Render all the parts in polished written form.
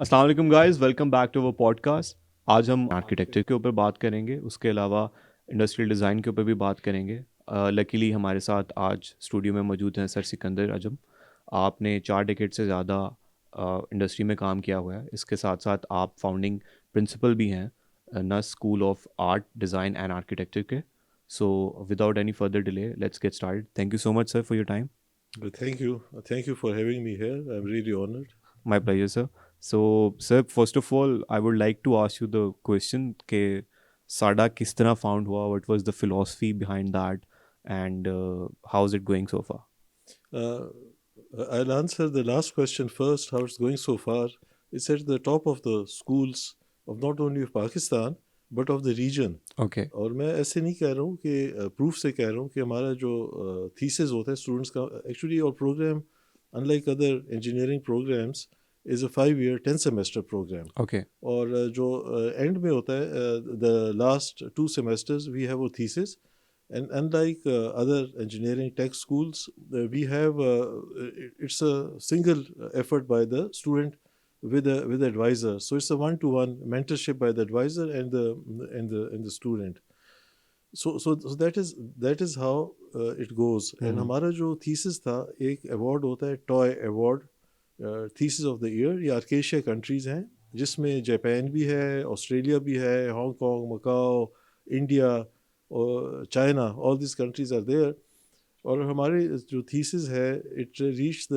अस्सलाम वालेकुम guys, welcome back to our podcast. आज हम आर्किटेक्चर के ऊपर बात करेंगे, उसके अलावा इंडस्ट्रियल डिज़ाइन के ऊपर भी बात करेंगे। लकीली हमारे साथ आज स्टूडियो में मौजूद हैं सर सिकंदर आजम। आपने 4 डेकेड से ज़्यादा इंडस्ट्री में काम किया हुआ है। इसके साथ साथ आप फाउंडिंग प्रिंसिपल भी हैं NUST school of art design and architecture के। So without any further delay let's get start. Thank you so much sir for your time. Thank you. Thank you for having me here. I'm really honored. My pleasure, sir. So, sir, first of all, I would like to ask you the question कि SADA किस तरह found हुआ? What was the philosophy behind that? And how is it going so far? Uh, I'll answer the last question first. How it's going so far? It's at the top of the schools of not only of Pakistan but of the region. Okay. और मैं ऐसे नहीं कह रहा हूँ कि proof से कह रहा हूँ कि हमारा जो थीसिस होता है स्टूडेंट्स का एक्चुअली और programme unlike other engineering programmes is a 5 year 10 semester programme Okay. और जो एंड में होता है the last 2 semesters we have वो thesis. And unlike other engineering tech schools, we have it's a single effort by the student with the advisor. So it's a one-to-one mentorship by the advisor and the student. So that is how it goes. And Mm-hmm. हमारा जो thesis था एक award होता है toy award thesis of the year. ये आर्केशिया countries हैं जिसमें Japan भी है, ऑस्ट्रेलिया भी है, हांगकांग, मकाओ, इंडिया और China. All this countries are there. और हमारे जो थीसिस है it reach the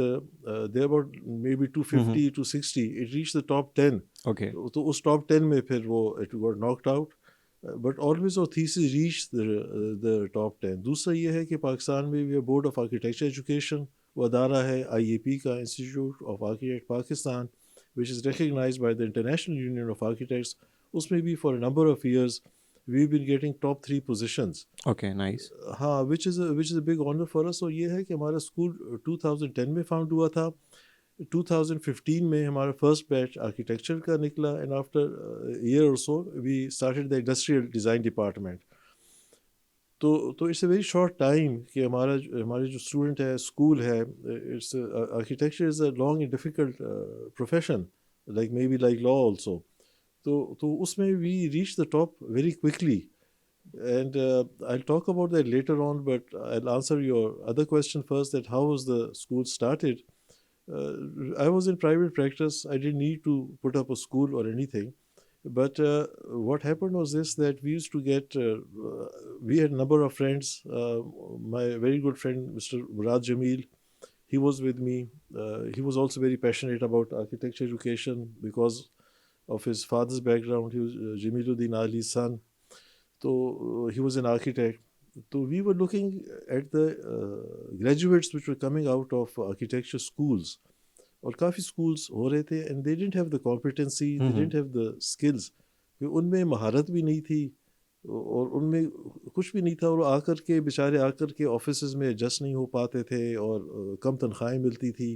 there about maybe Mm-hmm. 250 to 60. It reach the top 10. Okay. तो उस टॉप 10 में फिर वो it got knocked out. But always और थीसिस रीच द टॉप 10. दूसरा ये है कि पाकिस्तान में भी बोर्ड ऑफ आर्किटेक्चर एजुकेशन वो अदारा है IAP का, institute of architect Pakistan, which is recognised by the international union of architects. उसमें भी for a number of years we've been getting top 3 positions. Okay. Nice. हाँ, which is a big honor for us. और ये है कि हमारा school 2010 में found हुआ था. 2015 में हमारा फर्स्ट बैच आर्किटेक्चर का निकला and after year or so we started the industrial design department. तो it's a very short time कि हमारे जो स्टूडेंट है स्कूल है. It's architecture is a long and difficult profession like may be like law also. तो उसमें we reach the top very quickly. And I'll talk about that later on, but I'll answer your other question first, that how was the school started. Uh, I was in private practice. I didn't need to put up a school or anything. But what happened was this, that we used to get, we had a number of friends. My very good friend, Mr. Murad Jamil, he was with me. He was also very passionate about architecture education because of his father's background. He was Jamiluddin Ali's son. So he was an architect. So we were looking at the graduates which were coming out of architecture schools. और काफ़ी schools हो रहे थे and they didn't have the competency, they Mm-hmm. didn't have the skills. उनमें महारत भी नहीं थी और उनमें कुछ भी नहीं था. और आकर के बेचारे आकर के ऑफिस में एडजस्ट नहीं हो पाते थे और कम तनख्वाहें मिलती थी.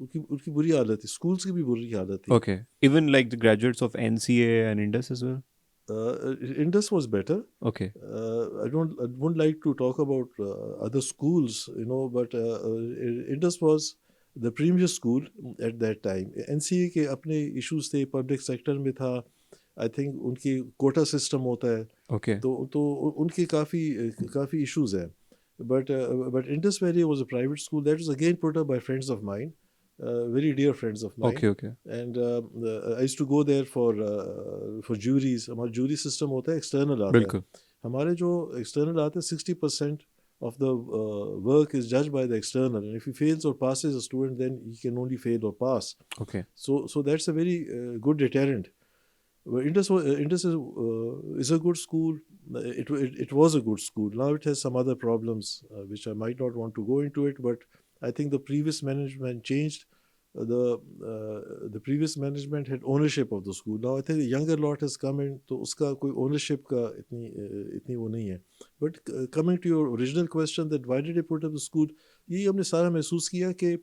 उनकी उनकी बुरी हालत थी. स्कूल्स की भी बुरी हालत थी. Okay. Even like the graduates of NCA and Indus as well. Indus was better. Okay. I wouldn't like to talk about other schools, but Indus was the premier school at that time. NCA के अपने issues थे, public sector में था. I think उनकी quota system होता है. Okay. तो उनके काफ़ी issues हैं. But Indus Valley was a private school that was again put up by friends of mine, very dear friends of mine. Okay. Okay. And I used to go there for juries. हमारा jury system होता है, external आता है. बिल्कुल. हमारे जो external आते हैं 60% of the work is judged by the external, and if he fails or passes a student, then he can only fail or pass. Okay. So that's a very good deterrent. Well, Indus is a good school. It was a good school. Now it has some other problems, which I might not want to go into it. But I think the previous management changed. The previous management had ownership of the school. Now I think the younger lot has come in, तो उसका कोई ownership का इतनी वो नहीं है. But coming to your original question, that why did I put up the school? ये हमने सारा महसूस किया कि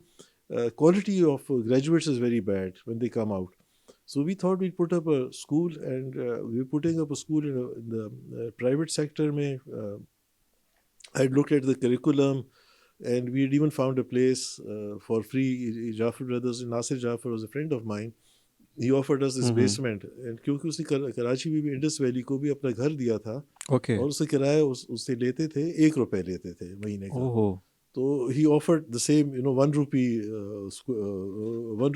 quality of graduates is very bad when they come out. So we thought we'd put up a school, and we were putting up a school in the private sector. I'd looked at the curriculum, and we had even found a place for free. Jafar brothers, Nasir Jafar was a friend of mine. he offered us this basement, and क्योंकि उसने कराची में भी Indus valley को भी अपना घर दिया था, ओके। और उससे किराया उससे लेते थे, 1 रुपये लेते थे महीने का. ओहो। तो he offered the same, 1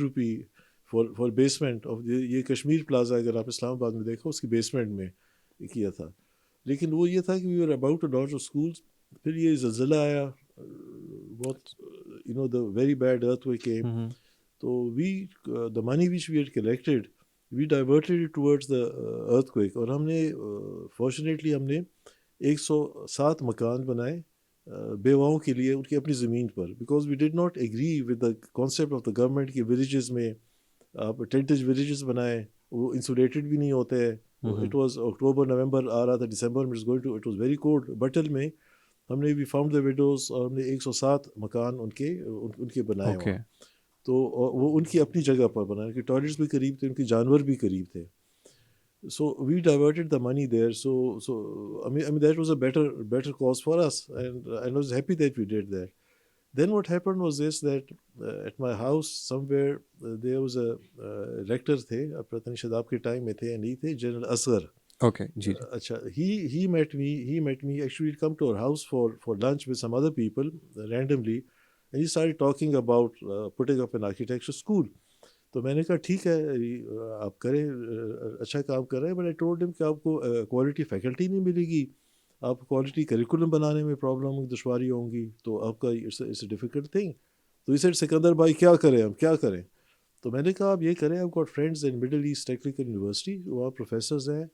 rupee for basement of ये कश्मीर प्लाजा, अगर आप इस्लामाबाद में देखो, उसकी बेसमेंट में किया था. लेकिन वो ये था कि we were about to launch school, फिर ये ज़लज़ला आया, बहुत the very bad earthquake came. So the money which we had collected, we diverted it towards the earthquake. और हमने fortunately हमने 107 मकान बनाए बेवाओं के लिए उनकी अपनी ज़मीन पर, because we did not agree with the concept of the government कि villages में आप टेंटेज विलेजेस बनाए, वो इंसुलेटेड भी नहीं होते हैं. इट वाज अक्टूबर नवंबर आ रहा था, दिसंबर में इट वाज वेरी कोल्ड. बटल में हमने भी फाउंड द विडोज, और हमने 107 मकान उनके बनाए ओके। वहाँ. तो वो उनकी अपनी जगह पर बनाए, उनके टॉयलेट्स भी करीब थे, उनके जानवर भी करीब थे. So we diverted the money there. So I mean that was a better cause for us, and I was happy that we did that. Then what happened was this, that at my house somewhere there was a rector थे, अब पता नहीं शायद आपके time में थे या नहीं थे, जनरल असगर. ओके जी जी। अच्छा, he met me actually. He'd come to our house for lunch with some other people randomly, and he started talking about putting up an architecture school. तो मैंने कहा ठीक है, आप करें, अच्छा काम कर रहे हैं. बट आई टोल्ड हिम कि आपको क्वालिटी फैकल्टी नहीं मिलेगी, आप क्वालिटी करिकुलम बनाने में प्रॉब्लम दुश्वारी होंगी, तो आपका इट्स अ डिफ़िकल्ट थिंग. तो इसे सिकंदर भाई क्या करें, हम क्या करें. तो मैंने कहा आप ये करें, आपको friends in Middle East Technical University, वहाँ प्रोफेसर्स हैं,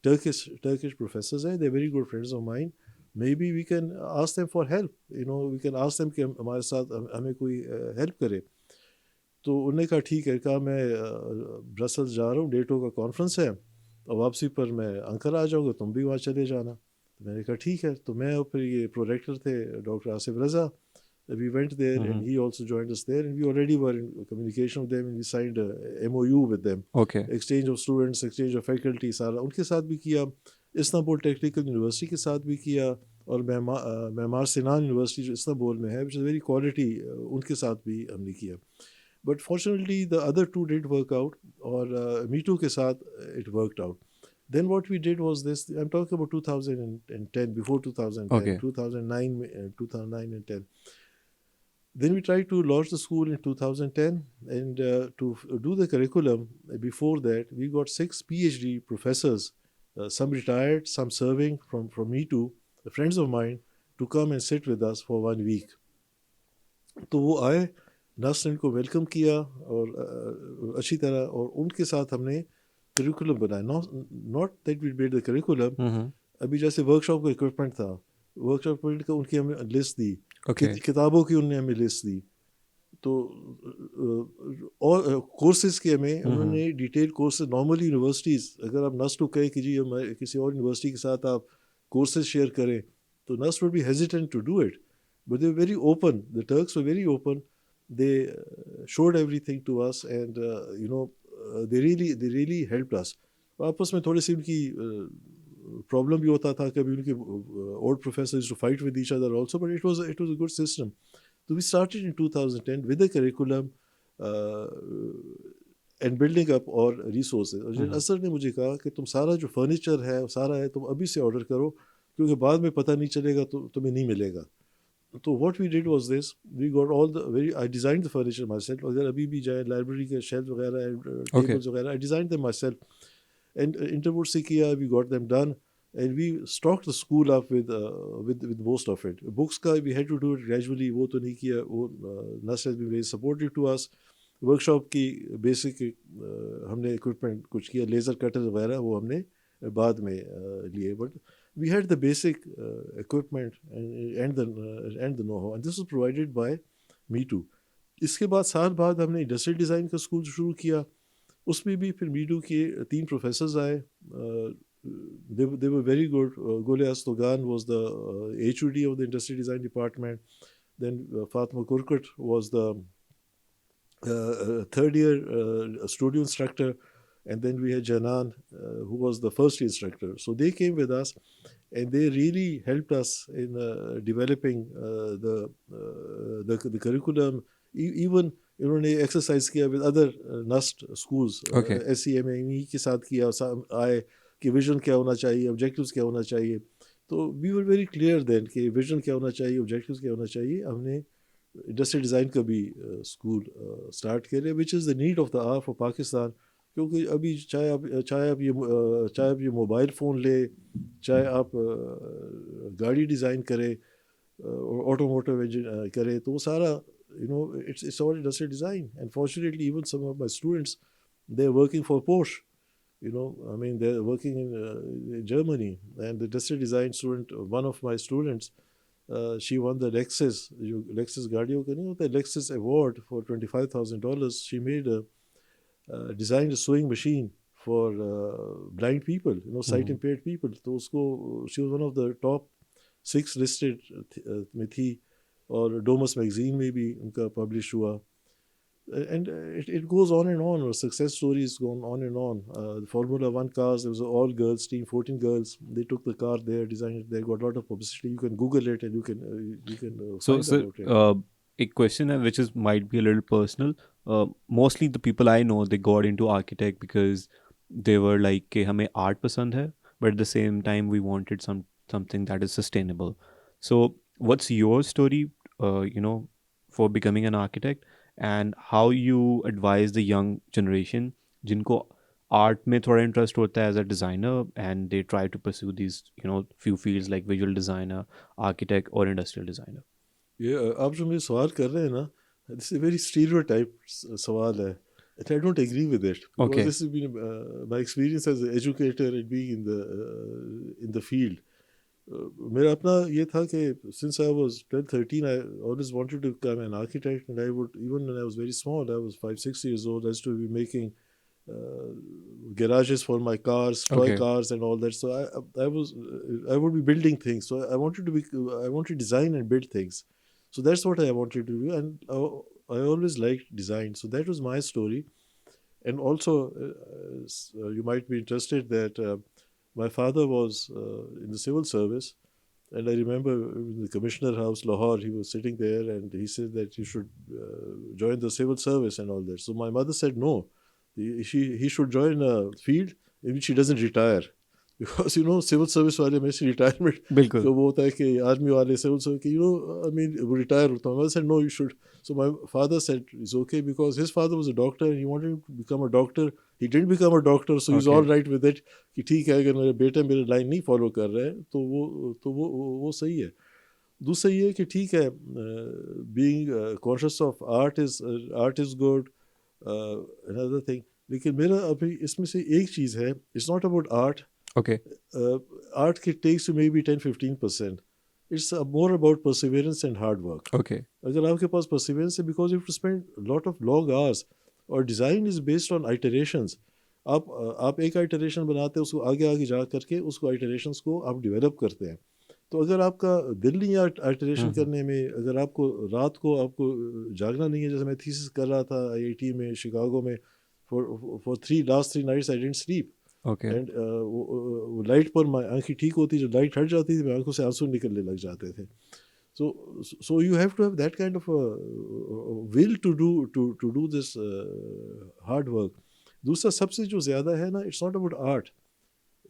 टर्किश प्रोफेसर्स हैं, they very good friends of mine. May be we can ask them for help, we can ask them कि हमारे साथ हमें कोई हेल्प करे. तो उन्होंने कहा ठीक है. कहा मैं ब्रसल्स जा रहा हूँ, नेटो का कॉन्फ्रेंस है, और वापसी पर मैं अंकर आ जाऊँगा, तुम भी वहाँ चले जाना. तो मैंने कहा ठीक है. तो मैं और फिर ये प्रोरेक्टर थे doctor Asif Raza, we went there and he also joined us there, and we already were in communication with them, and we signed a MOU with them. Okay. exchange of students, exchange of faculty, सारा उनके साथ भी किया, Istanbul technical university के साथ भी किया, और मैमार सिनान यूनिवर्सिटी जो इस्तांबुल में है, which is very quality, उनके साथ भी हमने किया. But fortunately the other two didn't work out, और मीटू के साथ it worked out. Then what we did was this, I'm talking about 2010, before 2010, Okay. 2009 and 10. Then we tried to launch the school in 2010, and to do the curriculum, before that we got 6 PhD professors, some retired, some serving, from me too, friends of mine, to come and sit with us for 1 week. तो वो आए, Nernst ने इनको welcome किया, और अच्छी तरह, और उनके साथ हमने करिकुलम बनाया. Not that we made the curriculum. अभी जैसे वर्कशॉप का इक्विपमेंट था, वर्कशॉप का उनकी हमें लिस्ट दी, किताबों की उन्होंने हमें लिस्ट दी. तो और कोर्सेज के हमें उन्होंने डिटेल कोर्सेज. नॉर्मली यूनिवर्सिटीज़, अगर आप नस्ट को कहें कि जी हम किसी और यूनिवर्सिटी के साथ आप कोर्सेज शेयर करें, तो NUST would be hesitant to do it. But they were very open. The Turks were very open. They showed everything to us, and they really helped us. आपस में थोड़ी सी उनकी प्रॉब्लम भी होता था, कभी उनके old professors to fight with each other also, but it was a good system. So we started in 2010 with a curriculum and building up our resources. और जनरल असर ने मुझे कहा कि तुम सारा जो फर्नीचर है सारा है, तुम अभी से ऑर्डर करो, क्योंकि बाद में पता नहीं चलेगा तो तुम्हें नहीं मिलेगा. So what we did was this, we got I designed the furniture myself. अगर अभी भी जाए लाइब्रेरी के शेल्फ वगैरह, टेबल्स वगैरह, I designed them myself, and interview से किया, we got them done, and we stocked the school up with most of it. Books का we had to do it gradually, वो तो नहीं किया, वो Nas has been very supportive to us. Workshop की basic हमने इक्विपमेंट कुछ किया, लेज़र कटर वगैरह वो हमने बाद में लिए, but we had the basic equipment and the know-how, and this was provided by me too. इसके बाद साल बाद हमने इंडस्ट्रियल डिज़ाइन का स्कूल शुरू किया. उसमें भी फिर मीडू के 3 प्रोफेसर्स आए. they were very good. Gole Astogan was the HOD of the industrial design department. Then Fatma Kurkut was the third year studio instructor. And then we had Janan, who was the first instructor. So they came with us, and they really helped us in developing the curriculum, even इन्होंने exercise किया with other NUST schools, Okay. SEME के साथ किया, आए कि vision क्या होना चाहिए, ऑब्जेक्टिव्स क्या होना चाहिए. तो we were very clear then कि विजन क्या होना चाहिए, ऑब्जेक्टिव्स क्या होना चाहिए. हमने इंडस्ट्रियल डिज़ाइन का भी स्कूल स्टार्ट करे, which is the need of the hour for Pakistan. क्योंकि अभी चाहे आप ये मोबाइल फ़ोन ले, चाहे आप गाड़ी डिज़ाइन करें, ऑटोमोटिव इंजन करे, तो वो सारा it's all industrial design. And fortunately, even some of my students, they're working for Porsche. I mean, they're working in Germany. And the industrial design student, one of my students, she won the Lexus Guardio, the Lexus award for $25,000. She designed a sewing machine for blind people, sight impaired people. So she was one of the top 6 listed में थी, और Domus magazine में भी उनका publish हुआ. And it goes on and on. Or success stories go on and on. The Formula One cars, there was an all girls team, 14 girls. They took the car there, designed it. They got a lot of publicity. You can Google it and you can So, find sir, about it. a question which is might be a little personal. Mostly the people I know, they got into architect because they were like कि हमें art पसंद है, but at the same time we wanted something that is sustainable. So, what's your story? For becoming an architect, and how you advise the young generation जिनको art में थोड़ा interest होता है as a designer, and they try to pursue these few fields like visual designer, architect, or industrial designer. ये आप जो मुझे सवाल कर रहे हैं ना, दिस इज वेरी स्टीरियोटाइप सवाल है. And I don't agree with it, because Okay. this has been my experience as an educator and being in the field. मेरा अपना ये था कि since I was 12, 13, I always wanted to become an architect, and I would, even when I was very small, I was 5, 6 years old, I used to be making garages for my cars, toy Okay. cars, and all that. So I would be building things. So I wanted to design and build things. So that's what I wanted to do, and I always liked design. So that was my story. And also, you might be interested that my father was in the civil service. And I remember in the Commissioner House, Lahore, he was sitting there and he said that you should join the civil service and all that. So my mother said no, he should join a field in which he doesn't retire. Because, civil service wale में से retirement बिल्कुल. को वो होता है कि army वाले civil service कि, I mean, वो retire होता है. My mother said no, you should. So my father said it's okay, because his father was a doctor and he wanted him to become a doctor. He didn't become a doctor, so he's all Okay. right with it. कि ठीक है, अगर मेरे बेटे मेरे line नहीं follow कर रहे हैं तो वो सही है. दूसरा ये कि ठीक है, being conscious of art is good, another thing. लेकिन मेरा अभी इसमें से एक चीज़ है, it's not about art. Okay. Art takes you maybe 10-15%. It's more about perseverance and hard work. Okay. अगर आपके पास perseverance है, because you have to spend a lot of long hours, और design is based on iterations. आप एक iteration बनाते हैं, उसको आगे जा करके उसको iterations को आप develop करते हैं. तो अगर आपका दिल नहीं है iteration करने में, अगर आपको रात को आपको जागना नहीं है, जैसे मैं thesis कर रहा था IIT में शिकागो में, for last 3 nights I didn't sleep. Okay. And वो लाइट पर आंखें ठीक होती, जब लाइट हट जाती थी मेरी आंखों से आंसू निकलने लग जाते थे. So you have to have that kind of a will to do this hard work. दूसरा सबसे जो ज़्यादा है ना, it's not about art.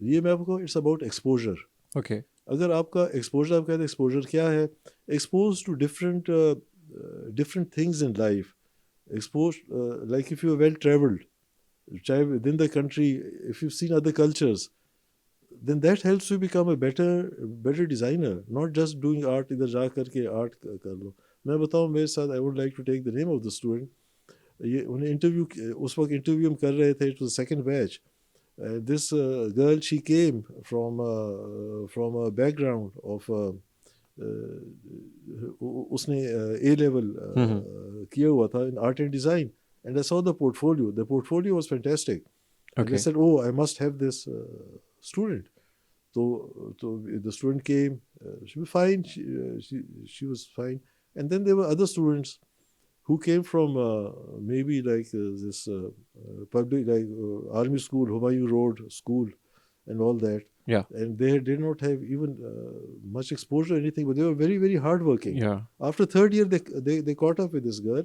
ये मैं आपको, it's about exposure. Okay. अगर आपका exposure, आप कहते हैं exposure क्या है? Exposed to different things in life. Exposed, like if you are well traveled, within the country, if you've seen other cultures, then that helps you become a better designer, not just doing art. इधर जा करके art कर लो. मैं बताऊँ मेरे साथ, I would like to take the name of the student. ये उन्हें इंटरव्यू, उस वक्त इंटरव्यू हम कर रहे थे, it was second batch. This girl, she came from a background of उसने A level किया हुआ था in art and design. And I saw the portfolio. The portfolio was fantastic. And Okay. I said, oh, I must have this student. So the student came. She was fine. She was fine. And then there were other students who came from maybe like this public, like army school, Humayun Road school, and all that. Yeah. And they did not have even much exposure or anything, but they were very, very hardworking. Yeah. After third year, they caught up with this girl.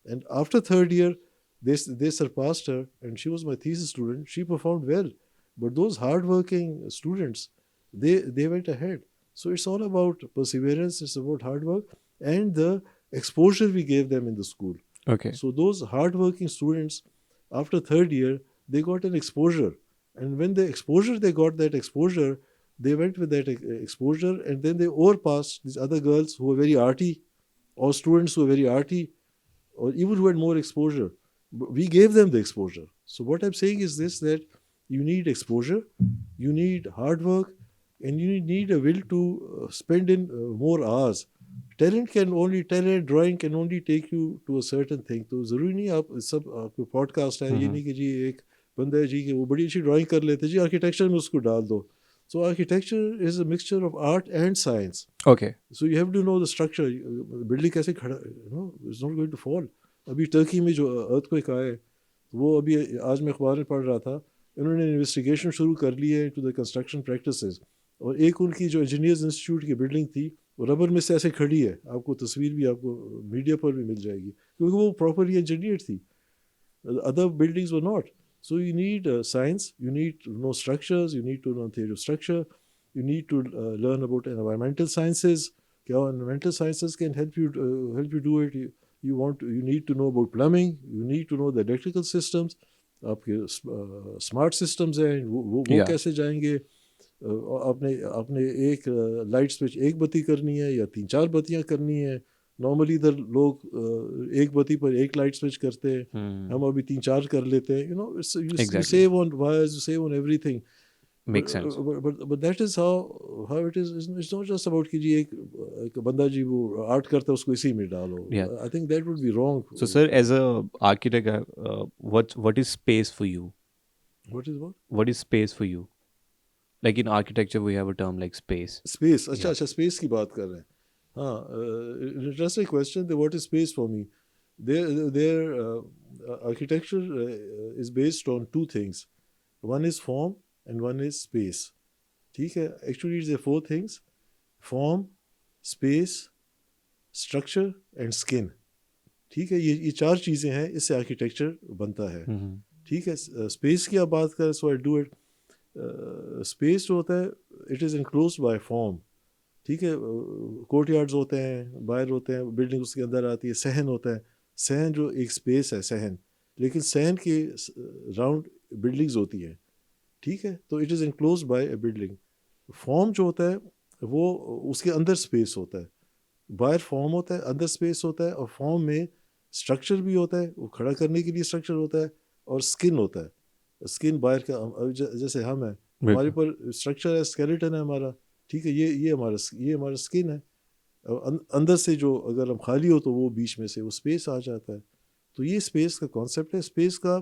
And after third year, they surpassed her, and she was my thesis student. She performed well, but those hardworking students, they went ahead. So it's all about perseverance. It's about hard work and the exposure we gave them in the school. Okay. So those hardworking students, after third year, they got an exposure, and when they got that exposure, they went with that exposure, and then they overpassed these other girls who were very arty, or students who were very arty, or even who had more exposure. We gave them the exposure. So what I'm saying is this, that you need exposure, you need hard work, and you need a will to spend in more hours. Talent drawing can only take you to a certain thing. तो ज़रूरी नहीं आप सब आपको podcast है ये नहीं कि जी एक बंदा है जी कि वो बड़ी अच्छी ड्राइंग कर लेते जी आर्किटेक्चर में उसको डाल दो. So architecture is a mixture of art and science. Okay. So you have to know the structure. Building कैसे खड़ा, it's not going to fall. अभी टर्की में जो अर्थक्वेक आए, वो अभी आज मैं अखबार में पढ़ रहा था, इन्होंने इन्वेस्टिगेशन शुरू कर ली है टू द कंस्ट्रक्शन प्रैक्टिसेस. और एक उनकी जो इंजीनियर्स इंस्टीट्यूट की बिल्डिंग थी, वो रबर में से ऐसे खड़ी है. आपको तस्वीर भी आपको मीडिया पर भी मिल जाएगी, क्योंकि वो प्रॉपरली इंजीनियर्ड थी. Other buildings were not. So you need science, you need to know structures, you need to know theory of structure, you need to learn about environmental sciences. Environmental sciences can help you do it. You need to know about plumbing, you need to know the electrical systems. आपके smart systems हैं, वो Yeah. कैसे जाएंगे. आपने आपने एक light switch एक बत्ती करनी है या 3-4 बत्तियां करनी है. नॉर्मली इधर लोग एक बत्ती पर एक लाइट स्विच करते हैं, हम अभी 3-4 कर लेते हैं. You Exactly. save on wires, you save on everything. Makes sense. But that is how it is. It's not just about कि जी एक बंदा जी वो आर्ट करता है उसको इसी में डालो. Yeah. I think that would be wrong. So, sir, as a architect, what is space for you? What is what? What is space for you? Like in architecture, we have a term like space. Space. अच्छा Yeah. अच्छा space की बात कर रहे हैं. हाँ, interesting question. What is space for me? Their architecture is based on two things. One is form and one is space. ठीक है. Actually, it's the four things: form, space, structure and skin. ठीक है. ये चार चीज़ें हैं, इससे architecture बनता है. ठीक है. स्पेस की आप बात करें, सो आई डू इट. स्पेस जो होता है, it is enclosed by form. ठीक है. कोर्ट यार्ड्स होते हैं, बाहर होते हैं, बिल्डिंग उसके अंदर आती है. सहन होता है. सहन जो एक स्पेस है, सहन. लेकिन सहन के राउंड बिल्डिंग्स होती हैं. ठीक है. तो it is enclosed bye A building. Form जो होता है वो उसके अंदर स्पेस होता है. बाहर फॉर्म होता है, अंदर स्पेस होता है, और फॉर्म में स्ट्रक्चर भी होता है, वो खड़ा करने के लिए स्ट्रक्चर होता है, और स्किन होता है. स्किन बाहर का, जैसे हम हैं, हमारे पर स्ट्रक्चर है, स्केलेटन है हमारा. ठीक है. ये हमारा स्किन है. अंदर से जो अगर हम खाली हो तो वो बीच में से वो स्पेस आ जाता है. तो ये स्पेस का कॉन्सेप्ट है. स्पेस का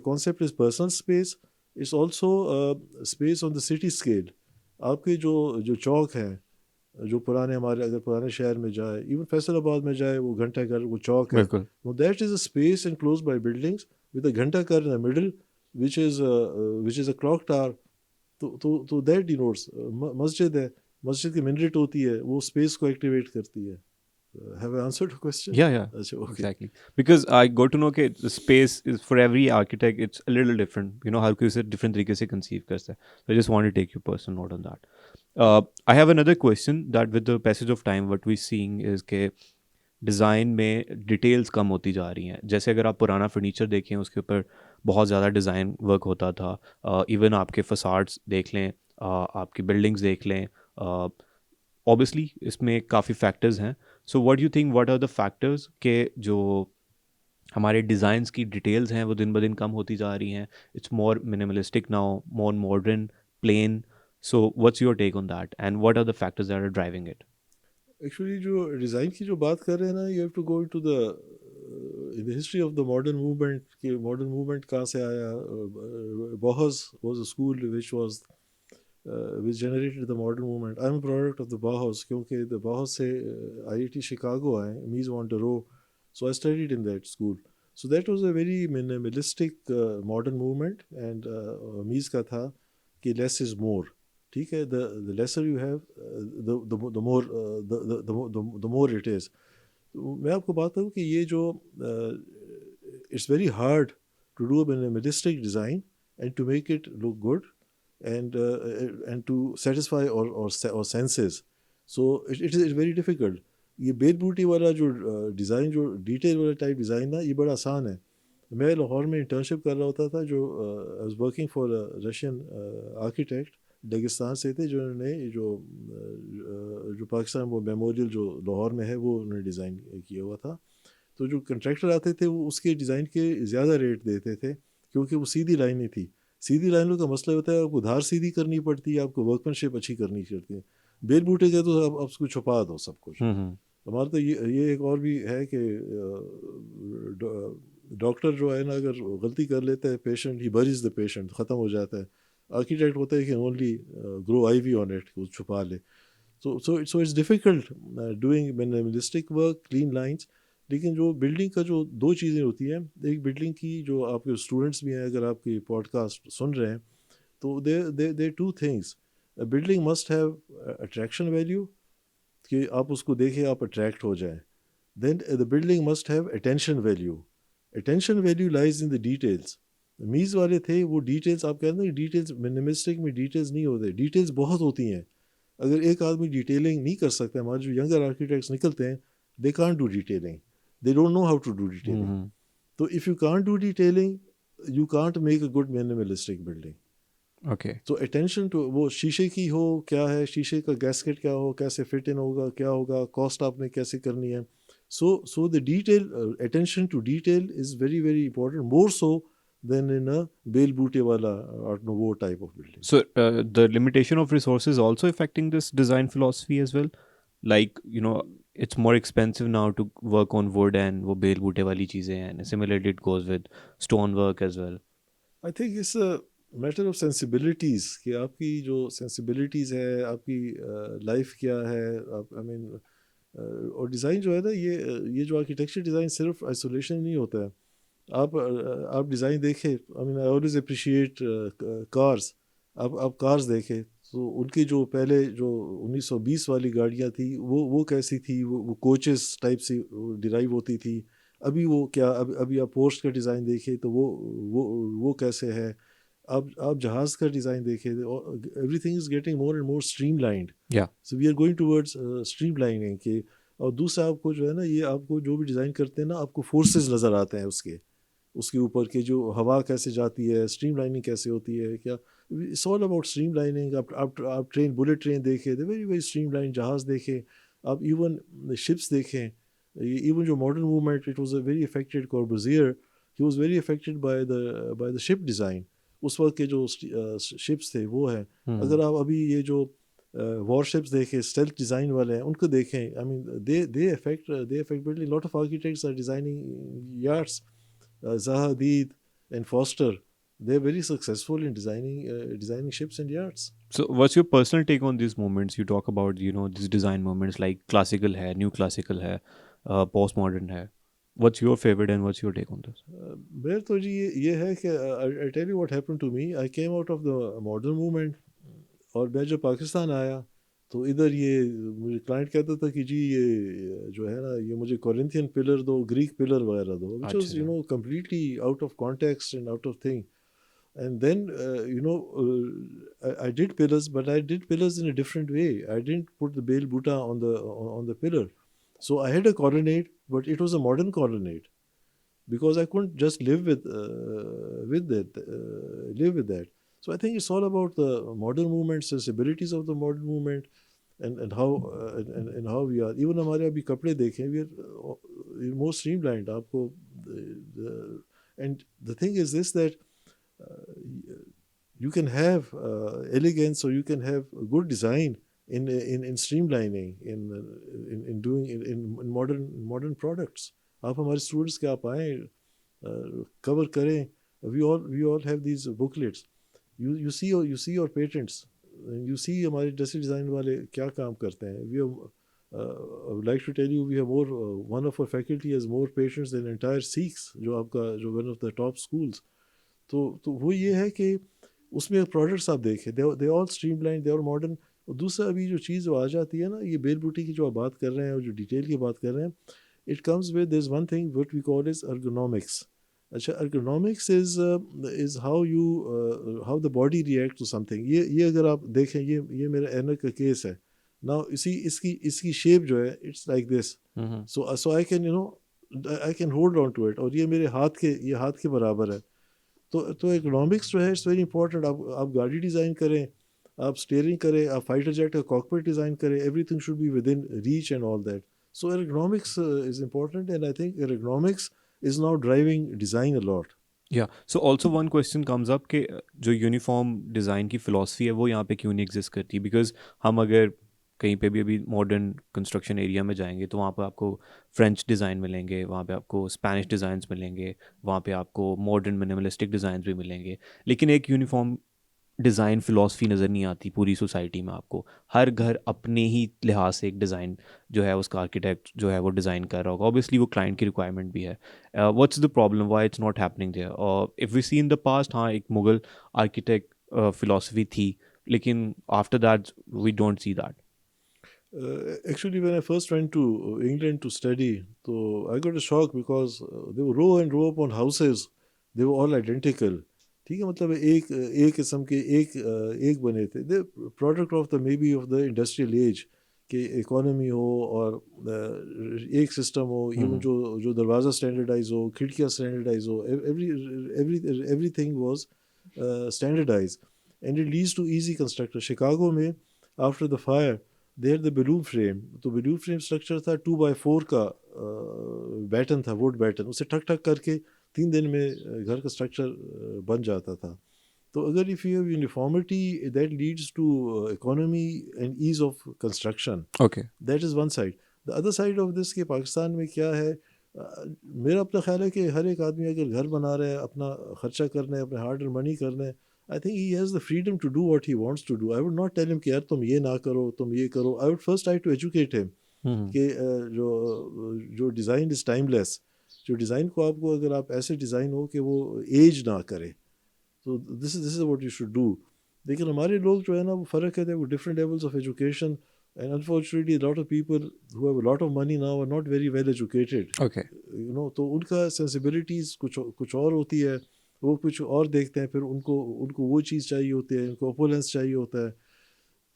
concept is personal space. It's also space on the city scale. आपके जो चौक हैं, जो अगर पुराने शहर में जाए, इवन फैसलाबाद में जाए, वो घंटा घर, वो चौक है. That is a space enclosed bye buildings with a घंटा घर in the middle, which is a clock tower. तो दैट डिनोट्स. मस्जिद है, मस्जिद की मिनरेट होती है, वो स्पेस को एक्टिवेट करती है. Have I answered your question? Yeah. अच्छा, okay. Exactly. Because I got to know that the space is for every architect, it's a little different. You know, how किसी से different तरीके से conceive करता है. So I just want to take your personal note on that. I have another question that with the passage of time, what we're seeing is कि design में details कम होती जा रही हैं. जैसे अगर आप पुराना फर्नीचर देखें, उसके ऊपर बहुत ज़्यादा डिज़ाइन वर्क होता था. इवन आपके फसाड्स देख लें, आपकी बिल्डिंग्स देख लें. ऑब्वियसली इसमें काफ़ी फैक्टर्स हैं. So what you think, what are the factors के जो हमारे डिज़ाइंस की डिटेल्स हैं वो दिन ब दिन कम होती जा रही हैं. It's more minimalistic now, more modern, plain. So what's your take on that and what are the factors that are driving it? Actually जो डिज़ाइन की जो बात कर रहे हैं ना, you have to go into the in the history of the modern movement. कि modern movement कहाँ से आया. Bauhaus was a school which generated the modern movement. I'm a product of the Bauhaus, क्योंकि the Bauhaus से IIT Chicago आए, Mies van der Rohe. So I studied in that school. So that was a very minimalistic modern movement, and Mies का था कि less is more. ठीक है. The lesser you have, the more it is. तो मैं आपको बात करूँ कि ये जो it's very hard to do a minimalistic design and to make it look good and to satisfy our senses. So it is very difficult. ये bell बूटी वाला जो डिज़ाइन, जो डिटेल वाला टाइप डिज़ाइन ना, ये बड़ा आसान है. मैं लाहौर में इंटर्नशिप कर रहा होता था, जो I was working for Russian architect, Dagestan से थे, जिन्होंने जो पाकिस्तान वो मेमोरियल जो लाहौर में है वो उन्होंने डिज़ाइन किया हुआ था. तो जो कंट्रैक्टर आते थे वो उसके डिज़ाइन के ज़्यादा रेट देते थे, क्योंकि वो सीधी लाइन नहीं थी. सीधी लाइनों का मसला होता है, आपको धार सीधी करनी पड़ती है, आपको वर्कमैनशिप अच्छी करनी पड़ती है. बेल बूटे के तो आप उसको छुपा दो सब कुछ. हम्म. हमारा तो ये एक और भी है कि डॉक्टर जो है ना, अगर गलती कर लेता है, पेशेंट ही बरीज द पेशेंट, ख़त्म हो जाता है. आर्किटेक्ट होता है कि only grow ivy on it, वो छुपा ले. So it's difficult doing minimalistic work, clean lines. लेकिन जो बिल्डिंग का जो दो चीज़ें होती हैं, एक बिल्डिंग की, जो आपके स्टूडेंट्स भी हैं अगर आपकी पॉडकास्ट सुन रहे हैं, तो the two things. Building must have attraction value, कि आप उसको देखें आप अट्रैक्ट हो जाएं. Then the building must have attention value. Attention value lies in the details. Mies वाले थे वो डिटेल्स, आप कहते हैं डिटेल्स, मिनिमलिस्टिक में डिटेल्स नहीं होते, डिटेल्स बहुत होती हैं. अगर एक आदमी डिटेलिंग नहीं कर सकता, हमारे जो यंगर आर्किटेक्ट्स निकलते हैं, they can't do detailing, they don't know how to do detailing. Hmm. तो if you can't do detailing, you can't make a good minimalistic building. Okay. तो अटेंशन टू, वो शीशे की हो, क्या है शीशे का गैस्केट, क्या हो, कैसे फिट इन होगा, क्या होगा, कॉस्ट आपने कैसे करनी है. So the detail, attention to detail is very very important, more so than in a बेल बूटे वाला art nouveau type of building. So the limitation of resources also affecting this design philosophy as well. Like, it's more expensive now to work on wood and वो bell बूटे वाली चीज़ें हैं, and similarly it goes with stone work as well. I think it's a matter of sensibilities, कि आपकी जो sensibilities है, आपकी लाइफ क्या है, आप आई मीन. और डिज़ाइन जो है ना, ये जो आर्किटेक्चर डिज़ाइन सिर्फ आइसोलेशन नहीं होता है. आप डिज़ाइन देखें, I mean I always appreciate cars. आप कार्स देखें तो उनकी जो पहले जो 1920 वाली गाड़ियाँ थी, वो कैसी थी, वो कोचेस टाइप से डिराइव होती थी. अभी वो क्या, अभी आप पोर्श का डिज़ाइन देखें तो वो कैसे है. आप जहाज़ का डिज़ाइन देखें, everything is getting more and more streamlined. Yeah. So we are going towards streamlining के. और दूसरा, आपको जो है ना, ये आपको जो भी डिज़ाइन करते हैं ना, आपको फोर्सेस नज़र आते हैं उसके ऊपर के, जो हवा कैसे जाती है, स्ट्रीमलाइनिंग कैसे होती है, क्या. It's all about streamlining. आप ट्रेन, बुलेट ट्रेन देखें, द वेरी वेरी स्ट्रीमलाइन. जहाज़ देखें, आप इवन शिप्स देखें, इवन जो modern movement, it was a very affected. Corbusier, he was very affected by the ship design. उस वक्त के जो शिप्स थे वो हैं. अगर आप अभी ये जो वॉरशिप्स देखें, स्टेल्थ डिज़ाइन वाले हैं, उनको देखें, I mean they affect building. Lot of architects are designing yards. Zaha Hadid and Foster, they're very successful in designing ships and yachts. So what's your personal take on these movements? You talk about, these design movements like classical hai, new classical hai, postmodern hai. What's your favorite and what's your take on this? मेरे तो जी ये है कि I tell you what happened to me. I came out of the modern movement. और मैं जब पाकिस्तान आया तो इधर ये मुझे क्लाइंट कहता था कि जी ये जो है ना, ये मुझे कोरिंथियन पिलर दो, ग्रीक पिलर वगैरह दो, which was अच्छा. completely out of context and out of thing. And then I did pillars, but I did pillars in a different way. I didn't put the bale buta on the pillar. So I had a colonnade, but it was a modern colonnade, because I couldn't just live with that. So I think it's all about the modern movement, sensibilities of the modern movement, and how and how we are. Even हमारे अभी कपड़े देखें, we are more streamlined. आपको and the thing is this, that you can have elegance, or you can have good design in streamlining, in doing in modern products. आप हमारे students के आप आएँ, कवर करें. we all have these booklets. You see your patents, you see हमारे जैसे design वाले क्या काम करते हैं. We have I would like to tell you, we have more one of our faculty has more patients than entire Sikhs, जो आपका जो one of the top schools. तो वो ये है कि उसमें प्रोडक्ट्स आप देखें, they all streamline, they all modern. और दूसरा, अभी जो चीज़ आ जाती है ना, ये बेल बूटी की जो आप बात कर रहे हैं और जो डिटेल की बात कर रहे हैं, it comes with, there's one thing what we call is ergonomics. अच्छा, ergonomics is how the body reacts to something. ये अगर आप देखें, ये मेरा एनक का केस है. Now इसकी shape जो है, it's like this. So I can, I can hold on to it. और ये मेरे हाथ के बराबर है. तो इकोनॉमिक्स जो है, इट्स वेरी इंपॉर्टेंट. आप गाड़ी डिज़ाइन करें, आप स्टीयरिंग करें, आप फाइटर जेट का कॉकपिट डिज़ाइन करें, everything should be with in reach and all that. So ergonomics is important, and I think ergonomics is now driving design a lot. या so also one question comes up कि जो uniform design की philosophy है वो यहाँ पे क्यों नहीं एग्जिस्ट करती. बिकॉज हम अगर कहीं पे भी अभी मॉडर्न कंस्ट्रक्शन एरिया में जाएंगे तो वहाँ पे आपको फ्रेंच डिज़ाइन मिलेंगे, वहाँ पे आपको स्पेनिश डिज़ाइंस मिलेंगे, वहाँ पे आपको मॉडर्न मिनिमलिस्टिक डिज़ाइंस भी मिलेंगे, लेकिन एक यूनिफॉर्म डिज़ाइन फ़िलासफ़ी नज़र नहीं आती पूरी सोसाइटी में आपको. हर घर अपने ही लिहाज से एक डिज़ाइन जो है उसका आर्किटेक्ट जो है वो डिज़ाइन कर रहा होगा. ऑब्वियसली वो क्लाइंट की रिक्वायरमेंट भी है. What's the problem, why it's not happening there? और if we see in the past, हाँ एक मुगल आर्किटेक्ट फ़िलासफ़ी थी, लेकिन after that we don't see that. Actually, when I first went to England to study, so I got a shock because they were row and row upon houses. They were all identical. ठीक है, मतलब एक किस्म के एक बने थे. The product of the maybe of the industrial age, कि इकोनॉमी हो और एक सिस्टम हो, इवन जो दरवाज़ा स्टैंडर्डाइज हो, खिड़कियाँ स्टैंडर्डाइज हो, everything was standardise, and it leads to easy constructor. Chicago में after the fire there the balloon frame. तो balloon फ्रेम स्ट्रक्चर था 2x4 का, बैटन था, वुड बैटन. उसे ठक ठक करके 3 दिन में घर का स्ट्रक्चर बन जाता था. तो अगर if you have uniformity, that leads to economy and ease of construction. Okay. That is one side. The other side of this कि पाकिस्तान में क्या है, मेरा अपना ख्याल है कि हर एक आदमी अगर घर बना रहा है, अपना खर्चा करना है, अपने हार्ड एंड मनी करना है, I think he has the freedom to do what he wants to do. I would not tell him कि यार तुम ये ना करो, तुम ये करो. I would first try to educate him कि जो डिज़ाइन इज़ टाइमलेस. जो डिज़ाइन को आपको, अगर आप ऐसे डिज़ाइन हो कि वो एज ना करे, तो this is what you should do. लेकिन हमारे लोग जो है ना, वो फ़र्क है, वो different levels of education, and unfortunately lot of people who have a lot of money now are not very well educated. Okay. तो उनका सेंसिबिलिटीज़ कुछ और होती है, वो कुछ और देखते हैं, फिर उनको वो चीज़ चाहिए होती है, उनको ओपुलेंस चाहिए होता है.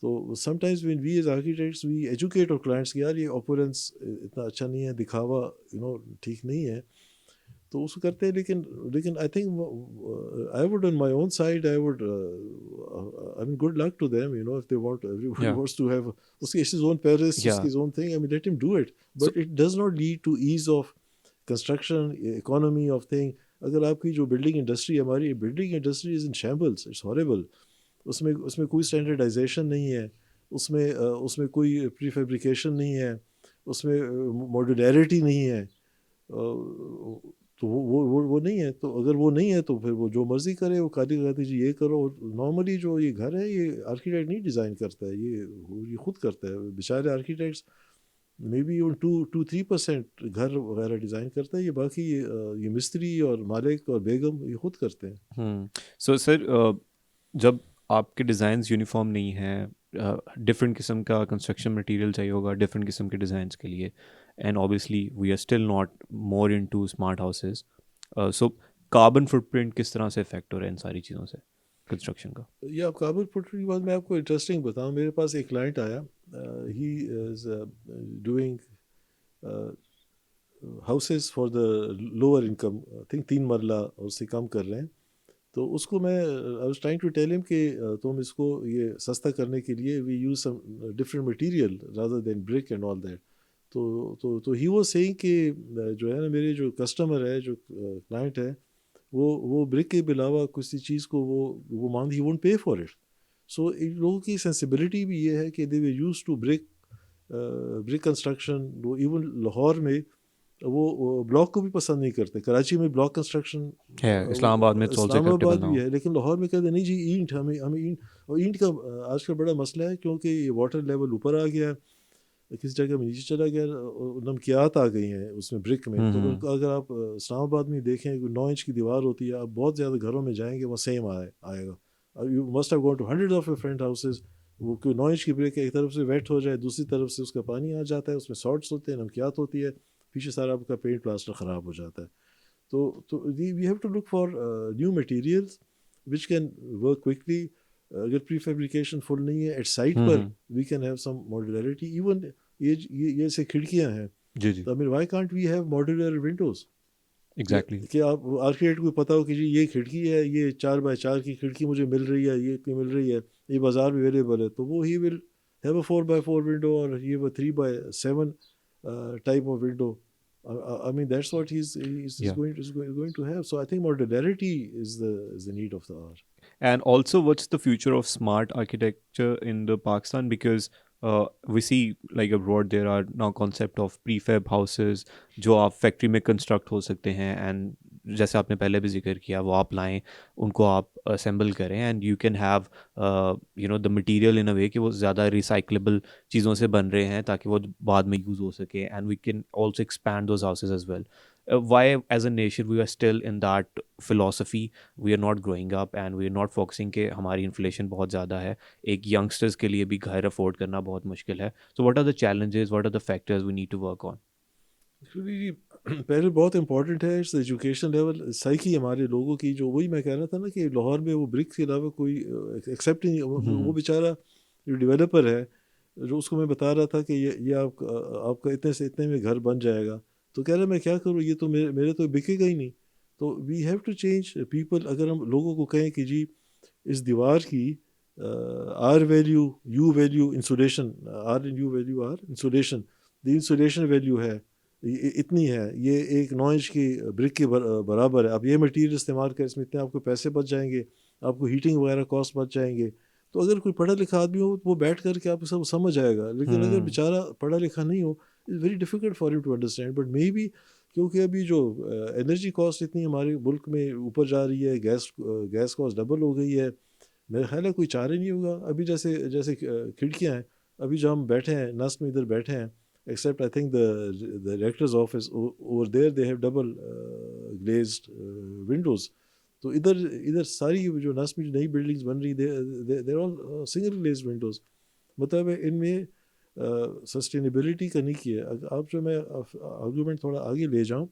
तो sometimes when we as architects we educate our clients कि यार ये ओपुलेंस इतना अच्छा नहीं है, दिखावा ठीक नहीं है, तो उसको करते हैं. लेकिन I think I would on my own side, I would I mean good luck to them, if they want, everybody Yeah. Wants to have उसकी इज ओन पेरिस, Yeah. उसकी own thing. I mean let him do it, So, but it does not lead to ease of construction, economy of thing. अगर आपकी जो building industry, हमारी building industry is in shambles, it's horrible. उसमें कोई standardisation नहीं है, उसमें कोई प्रीफेब्रिकेशन नहीं है, उसमें मॉड्यूलैरिटी नहीं है. तो वो नहीं है. तो अगर वो नहीं है तो फिर वो जो मर्ज़ी करे, वो कादी कहती जी ये करो. नॉर्मली जो ये घर है, ये आर्किटेक्ट नहीं डिज़ाइन करता है, ये खुद करता है. बेचारे आर्किटेक्ट्स मे बी 2-3% घर वगैरह डिज़ाइन करता है, ये बाकी ये मिस्त्री और मालिक और बेगम ये खुद करते हैं. सो सर, जब आपके डिज़ाइंस यूनिफॉर्म नहीं हैं, डिफरेंट किस्म का कंस्ट्रक्शन मटेरियल चाहिए होगा डिफरेंट किस्म के डिज़ाइंस के लिए, and obviously we are still not more into smart houses. So carbon footprint किस तरह से इफेक्ट हो रहा है इन सारी चीज़ों से कंस्ट्रक्शन का? ये आप काबुल पुट्टी की बात, मैं आपको इंटरेस्टिंग बताऊं. मेरे पास एक क्लाइंट आया, he is doing houses for the lower income. I think 3 मरला और उससे कम कर रहे हैं. तो उसको मैं I was trying to tell him कि तुम इसको ये सस्ता करने के लिए we use some different material rather than brick and all that. तो ही वाज सेइंग कि जो है ना, मेरे जो कस्टमर है, जो क्लाइंट है, वो ब्रिक के अलावा किसी चीज़ को वो मांग, he won't pay for it. So in लोगों की सेंसिबिलिटी भी ये है कि they were use to brick construction. वो इवन लाहौर में वो ब्लॉक को भी पसंद नहीं करते. कराची में ब्लॉक कंस्ट्रक्शन है, इस्लामाबाद में इस्लामाबाद भी है, लेकिन लाहौर में कहते नहीं जी ईंट, हमें ईंट. और ईंट का आजकल बड़ा मसला है, क्योंकि ये वाटर लेवल ऊपर आ गया है, किसी जगह में नीचे चला गया, नमकियात आ गई हैं उसमें ब्रिक में. तो अगर आप इस्लामाबाद में देखें, 9 इंच की दीवार होती है, आप बहुत ज़्यादा घरों में जाएंगे, वो सेम आएगा. You must have gone to hundreds of your friend houses. वो कोई 9 इंच की ब्रिक एक तरफ से वेट हो जाए, दूसरी तरफ से उसका पानी आ जाता है, उसमें सॉल्ट्स होते हैं, नमकियात होती है, पीछे सारा आपका पेंट प्लास्टर ख़राब हो जाता है. तो we have to look for new materials which can work quickly. अगर प्री फेब्रिकेशन फुल नहीं है एट साइट पर, we can have some modularity. Even ये ऐसे खिड़कियाँ हैं, जी जी तो I mean why can't we have modular windows. Exactly. कि आप आर्किटेक्ट को पता हो कि जी ये खिड़की है, ये 4x4 की खिड़की मुझे मिल रही है, ये इतनी मिल रही है, ये बाज़ार में अवेलेबल है, तो वो he will have a 4x4 window और ये वो 3x7 type of window. I mean that's what he's Yeah. going to have. So I think modularity is the need of the hour. And also, what's the future of smart architecture in the Pakistan? Because we see like abroad there are now concept of prefab houses जो आप factory में construct हो सकते हैं, and जैसे आपने पहले भी जिक्र किया, वो आप लाएं, उनको आप असेंबल करें, and you can have the material in a way कि वो ज़्यादा रिसाइक्लेबल चीज़ों से बन रहे हैं ताकि वो बाद में यूज़ हो सके, and we can also expand those houses as well. Why as a nation we are still in that philosophy, we are not growing up and we are not focusing कि हमारी इन्फ्लेशन बहुत ज़्यादा है, एक youngsters के लिए भी घर अफोर्ड करना बहुत मुश्किल है. So what are the challenges, what are the factors we need to work on? Actually पहले बहुत इंपॉर्टेंट है इट्स एजुकेशन लेवल, साइकी हमारे लोगों की. जो वही मैं कह रहा था ना कि लाहौर में वो ब्रिक्स के अलावा कोई एक्सेप्ट नहीं. वो हम्म. बेचारा जो डेवलपर है, जो उसको मैं बता रहा था कि ये आपका इतने से इतने में घर बन जाएगा, तो कह रहा मैं क्या करूँ, ये तो मेरे तो बिकेगा ही नहीं. तो we have to change people. अगर हम लोगों को कहें कि जी इस दीवार की R value U value insulation, R and U value R insulation, the insulation value है इतनी है, ये एक 9 इंच की ब्रिक के बराबर है. अब ये मटेरियल इस्तेमाल कर, इसमें इतने आपको पैसे बच जाएंगे, आपको हीटिंग वगैरह कॉस्ट बच जाएंगे. तो अगर कोई पढ़ा लिखा आदमी हो तो वो बैठ करके आपको सब समझ आएगा. लेकिन अगर हम्म. बेचारा पढ़ा लिखा नहीं हो, it's very difficult for him to understand. But maybe क्योंकि अभी जो एनर्जी कॉस्ट इतनी हमारे मुल्क में ऊपर जा रही है, गैस कॉस्ट डबल हो गई है, मेरा ख्याल है कोई चारा नहीं होगा. अभी जैसे जैसे खिड़कियाँ हैं, अभी जो हम बैठे हैं नस्ट में इधर बैठे हैं, except I think the director's office over there they have double glazed windows. तो इधर इधर सारी जो नस्म में जो नई बिल्डिंग्स बन रही, देर ऑल सिंगल ग्लेज्ड विंडोज़. मतलब इनमें सस्टेनेबिलिटी का नहीं किया. आप जो मैं आर्गूमेंट थोड़ा आगे ले जाऊँ,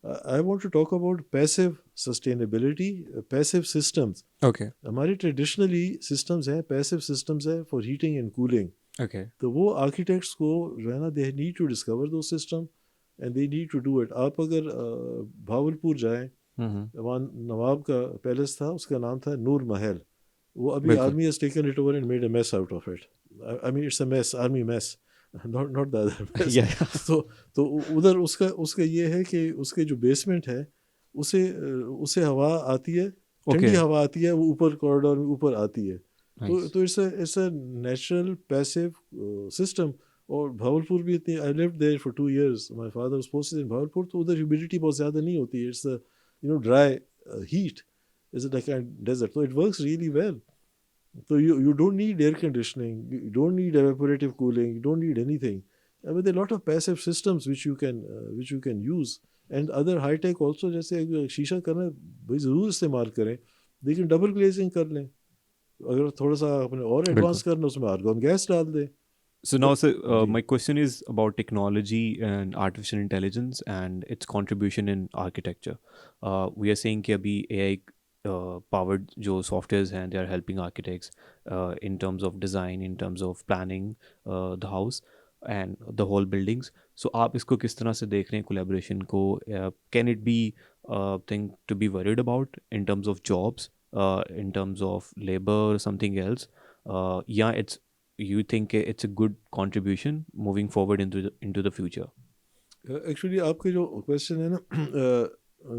I want to talk about passive sustainability, passive systems. Okay. हमारे ट्रेडिशनली सिस्टम्स हैं, पैसिव सिस्टम्स हैं for heating and cooling. Okay. तो वो आर्किटेक्ट्स को जो है ना, they need to discover those system and they need to do it. आप अगर भावलपुर जाएं, हम्म. वहाँ नवाब का पैलेस था, उसका नाम था नूर महल. वो अभी बिल्कुल. Army has taken it over and made a mess out of it. I mean it's a mess, army mess, not the other mess. Yeah. तो उधर उसका उसका ये है कि उसके जो बेसमेंट है, उसे उसे हवा आती है, ठंडी Okay. हवा आती है, वो ऊपर कॉरिडोर में ऊपर आती है. Nice. तो it's a natural passive system. और भावलपुर भी इतनी, I lived there for 2 years, my father was posted in Bahawalpur. तो उधर ह्यूमिडिटी बहुत ज़्यादा नहीं होती है, it's dry heat, is like a desert. तो it works really well. So you don't need air conditioning, you don't need evaporative cooling, you don't need anything. I mean, there are a lot of passive systems which you can use, and other high tech also. जैसे अगर शीशा करना भाई ज़रूर इस्तेमाल करें, लेकिन double glazing कर लें. अगर थोड़ा सा अपने और बिल्कुल. एडवांस करना, उसमें आर्गन गैस डाल दें. So now, तो sir, ji my question is about technology and artificial intelligence and its contribution in architecture. We are saying कि अभी AI powered जो softwares हैं, they are helping architects in terms of design, in terms of planning the house and the whole buildings. So आप इसको किस तरह से देख रहे हैं collaboration को? Can it be a thing to be worried about in terms of jobs, in terms of labor, or something else? Yeah, you think it's a good contribution moving forward into the future? Actually आपके जो question है ना,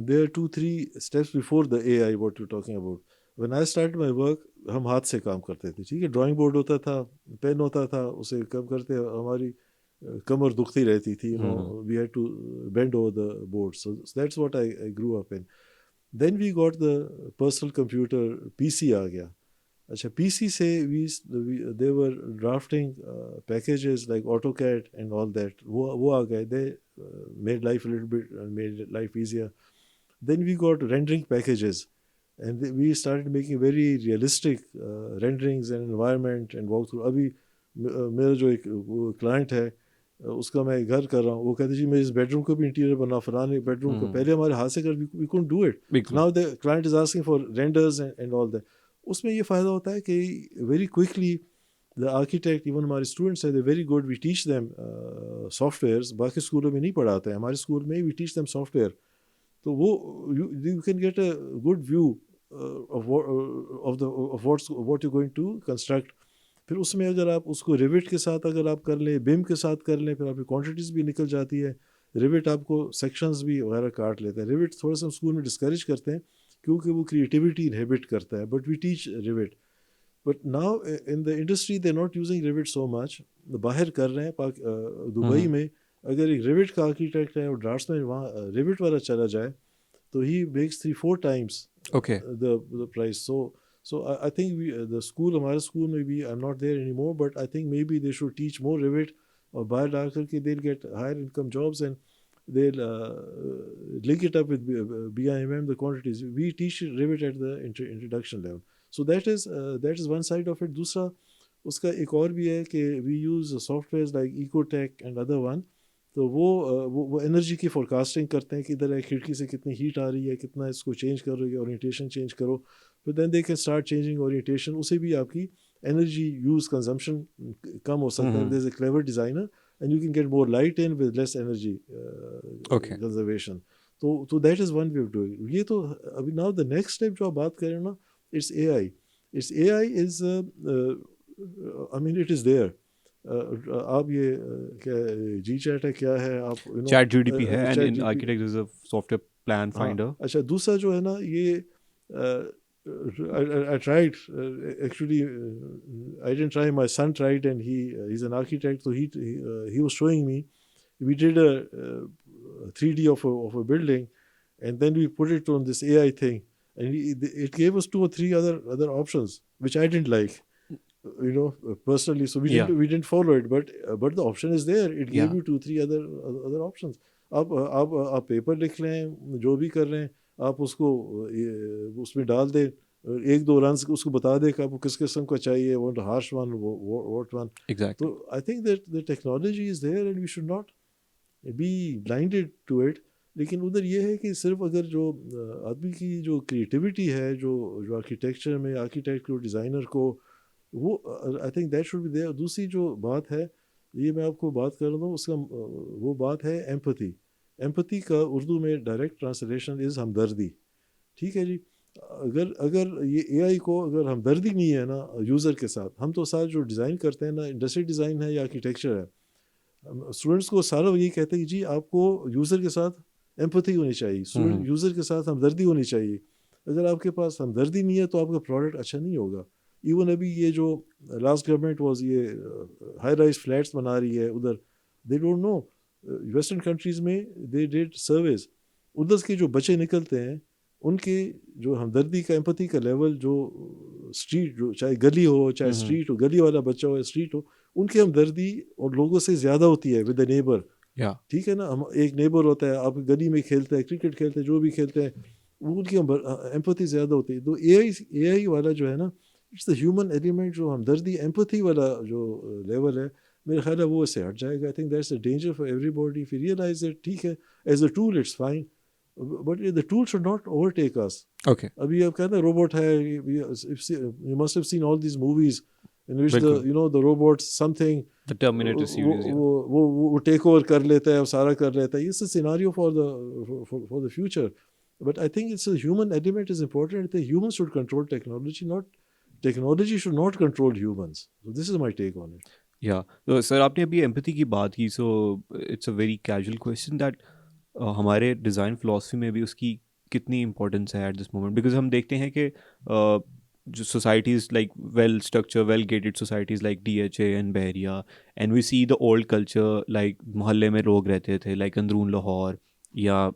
there 2-3 steps before the AI what you talking about. When I start my work, हम हाथ से काम करते थे, ठीक है. ड्राइंग बोर्ड होता था, पेन होता था, उसे कम करते हमारी कमर दुखती रहती थी. Hmm. We had to bend over the board. So that's what I grew up in. Then we got the personal computer, PC आ गया. अच्छा, पीसी से they were drafting packages like AutoCAD and all that. वो आ गए. दे made life a little bit made life easier. Then we got rendering packages, and we started making very realistic renderings and environment and walkthrough. अभी मेरा जो एक client है, उसका मैं घर कर रहा हूँ, वो कहते जी मैं इस बेडरूम को भी इंटीरियर बना, फलाने बेडरूम को, पहले हमारे हाथ से कर वी कुडंट डू इट, बिल्कुल now the client is asking for renders and all that. उसमें ये फ़ायदा होता है कि very quickly the architect, even हमारे स्टूडेंट्स हैं, they very good, we teach them softwares, बाकी स्कूलों में नहीं पढ़ाते हैं, हमारे स्कूल में वी टीच देम सॉफ्टवेयर। तो वो you can get a good view of what you going to construct. फिर उसमें अगर आप उसको रिविट के साथ अगर आप कर लें, बिम के साथ कर लें, फिर आपकी क्वांटिटीज़ भी निकल जाती है। रिविट आपको सेक्शंस भी वगैरह काट लेता है। रिविट थोड़ा सा हम स्कूल में डिस्करेज करते हैं क्योंकि वो क्रिएटिविटी इनहिबिट करता है, but we teach Revit. But now in the industry they not using Revit so much, बाहर कर रहे हैं। दुबई में अगर एक रिविट का आर्किटेक्ट है और ड्राफ्ट्समैन वहाँ रिविट वाला चला जाए तो he makes 3-4 times okay the price. So I think the school, हमारे school में भी, I'm not there anymore, but I think maybe they should teach more Revit, और बाहर डाल करके they'll get higher income jobs and they'll link it up with BIMM, the quantities. We teach Revit at the introduction level. So that is one side of it. दूसरा उसका एक और भी है कि we use softwares like Ecotech and other one, तो वो energy की फोरकास्टिंग करते हैं कि इधर है खिड़की से कितनी हीट आ रही है, कितना इसको चेंज करो, ये ओरिएंटेशन चेंज करो, फिर then they can start changing orientation. उसे भी आपकी एनर्जी यूज़ कंजम्पशन कम हो सकता है। There is a clever designer and you can get more light in with less energy okay conservation. तो that is one way of doing ये। तो अभी नाउ द नेक्स्ट स्टेप जो आप बात कर रहे हो ना, it's a AI. It's a AI is, I mean it is there. आप ये क्या जी चैट है क्या है, आप यू नो चैट जीडीपी है and chat in GP. Architect is a software plan हाँ फाइंडर अच्छा, दूसरा जो है ना ये I tried actually, I didn't try, my son tried and he's an architect, so he was showing me. We did a 3D of a building, and then we put it on this AI thing, and it gave us 2 or 3 other options which I didn't like, personally. So we या didn't follow it, but the option is there. It या gave you 2 3 other options. आप paper लिख लें, जो भी कर रहे हैं आप उसको उसमें डाल दें, 1-2 रन उसको बता दें कि आपको किस किस्म का चाहिए, want harsh one, what one. तो exactly I think that the technology is there and we should not be blinded to it. लेकिन उधर ये है कि सिर्फ अगर जो आदमी की जो क्रिएटिविटी है, जो जो आर्किटेक्चर में आर्किटेक्ट को, डिज़ाइनर को, वो I think that should be there. दूसरी जो बात है, ये मैं आपको बात कर रहा हूँ उसका, वो बात है एम्पैथी। एम्पैथी का उर्दू में डायरेक्ट ट्रांसलेशन इज़ हमदर्दी। ठीक है जी। अगर अगर ये एआई को अगर हमदर्दी नहीं है ना यूज़र के साथ, हम तो साथ जो डिज़ाइन करते हैं ना, इंडस्ट्री डिज़ाइन है या आर्किटेक्चर है, स्टूडेंट्स को सारा यही कहते हैं कि जी आपको यूज़र के साथ एम्पैथी होनी चाहिए, स्टूडेंट यूज़र के साथ हमदर्दी होनी चाहिए। अगर आपके पास हमदर्दी नहीं है तो आपका प्रोडक्ट अच्छा नहीं होगा। इवन अभी ये जो लास्ट गवर्नमेंट वाज, ये हाई राइज फ्लैट्स बना रही है उधर, दे डोंट नो, वेस्टर्न कंट्रीज़ में दे डिड सर्वेज, उधर के जो बच्चे निकलते हैं उनके जो हमदर्दी का, एम्पैथी का लेवल, जो स्ट्रीट, जो चाहे गली हो चाहे स्ट्रीट हो, गली वाला बच्चा हो या स्ट्रीट हो, उनकी हमदर्दी और लोगों से ज़्यादा होती है विद द नेबर। या ठीक है ना, हम एक नेबर होता है, आप गली में खेलते हैं, क्रिकेट खेलते हैं, जो भी खेलते हैं, वो उनकी एम्पैथी ज़्यादा होती है। तो एआई वाला जो है ना, इट्स द ह्यूमन एलिमेंट, जो हमदर्दी एम्पैथी वाला जो लेवल है, मेरा ख्याल है वो इससे हट जाएगा। I think that's a danger for everybody. If you realise that, ठीक है, as a tool it's fine, but the tool should not overtake us. Okay अभी आप कहते हैं रोबोट है, you must have seen all these movies in which बिल्कुल the robot something the Terminator वो series या वो टेक ओवर कर लेता है और सारा कर लेता है। ये scenario for the future, but I think it's human element is important. Human should control technology, not technology should not control humans. This is my take on it. या तो सर आपने अभी एम्पैथी की बात की, so it's a very casual question that हमारे design philosophy में भी उसकी कितनी इंपॉर्टेंस है एट दिस मोमेंट, बिकॉज हम देखते हैं कि जो societies like well structure well gated societies like DHA and Bahria, and we see the old culture like मोहल्ले में लोग रहते थे, लाइक अंदरून लाहौर या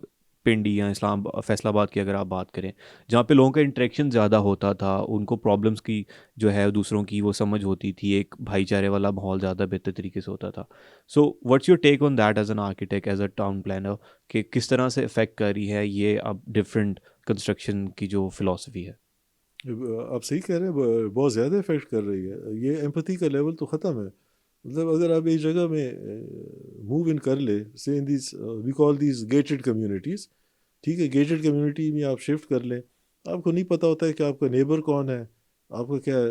पिंडी या इस्लाम फैसलाबाद की अगर आप बात करें, जहाँ पे लोगों का इंटरेक्शन ज़्यादा होता था, उनको प्रॉब्लम्स की जो है दूसरों की वो समझ होती थी, एक भाईचारे वाला माहौल ज़्यादा बेहतर तरीके से होता था। So what's your take on that as an architect, as a town planner, कि किस तरह से इफेक्ट कर रही है ये अब डिफरेंट कंस्ट्रक्शन की जो फिलॉसफी है? आप सही कह रहे हैं, बहुत ज़्यादा इफेक्ट कर रही है। ये एम्पैथी का लेवल तो ख़त्म है। मतलब अगर आप एक जगह में मूव इन कर ले, say in this we call this gated communities, ठीक है, गेटेड कम्युनिटी में आप शिफ्ट कर लें, आपको नहीं पता होता है कि आपका नेबर कौन है, आपका क्या है,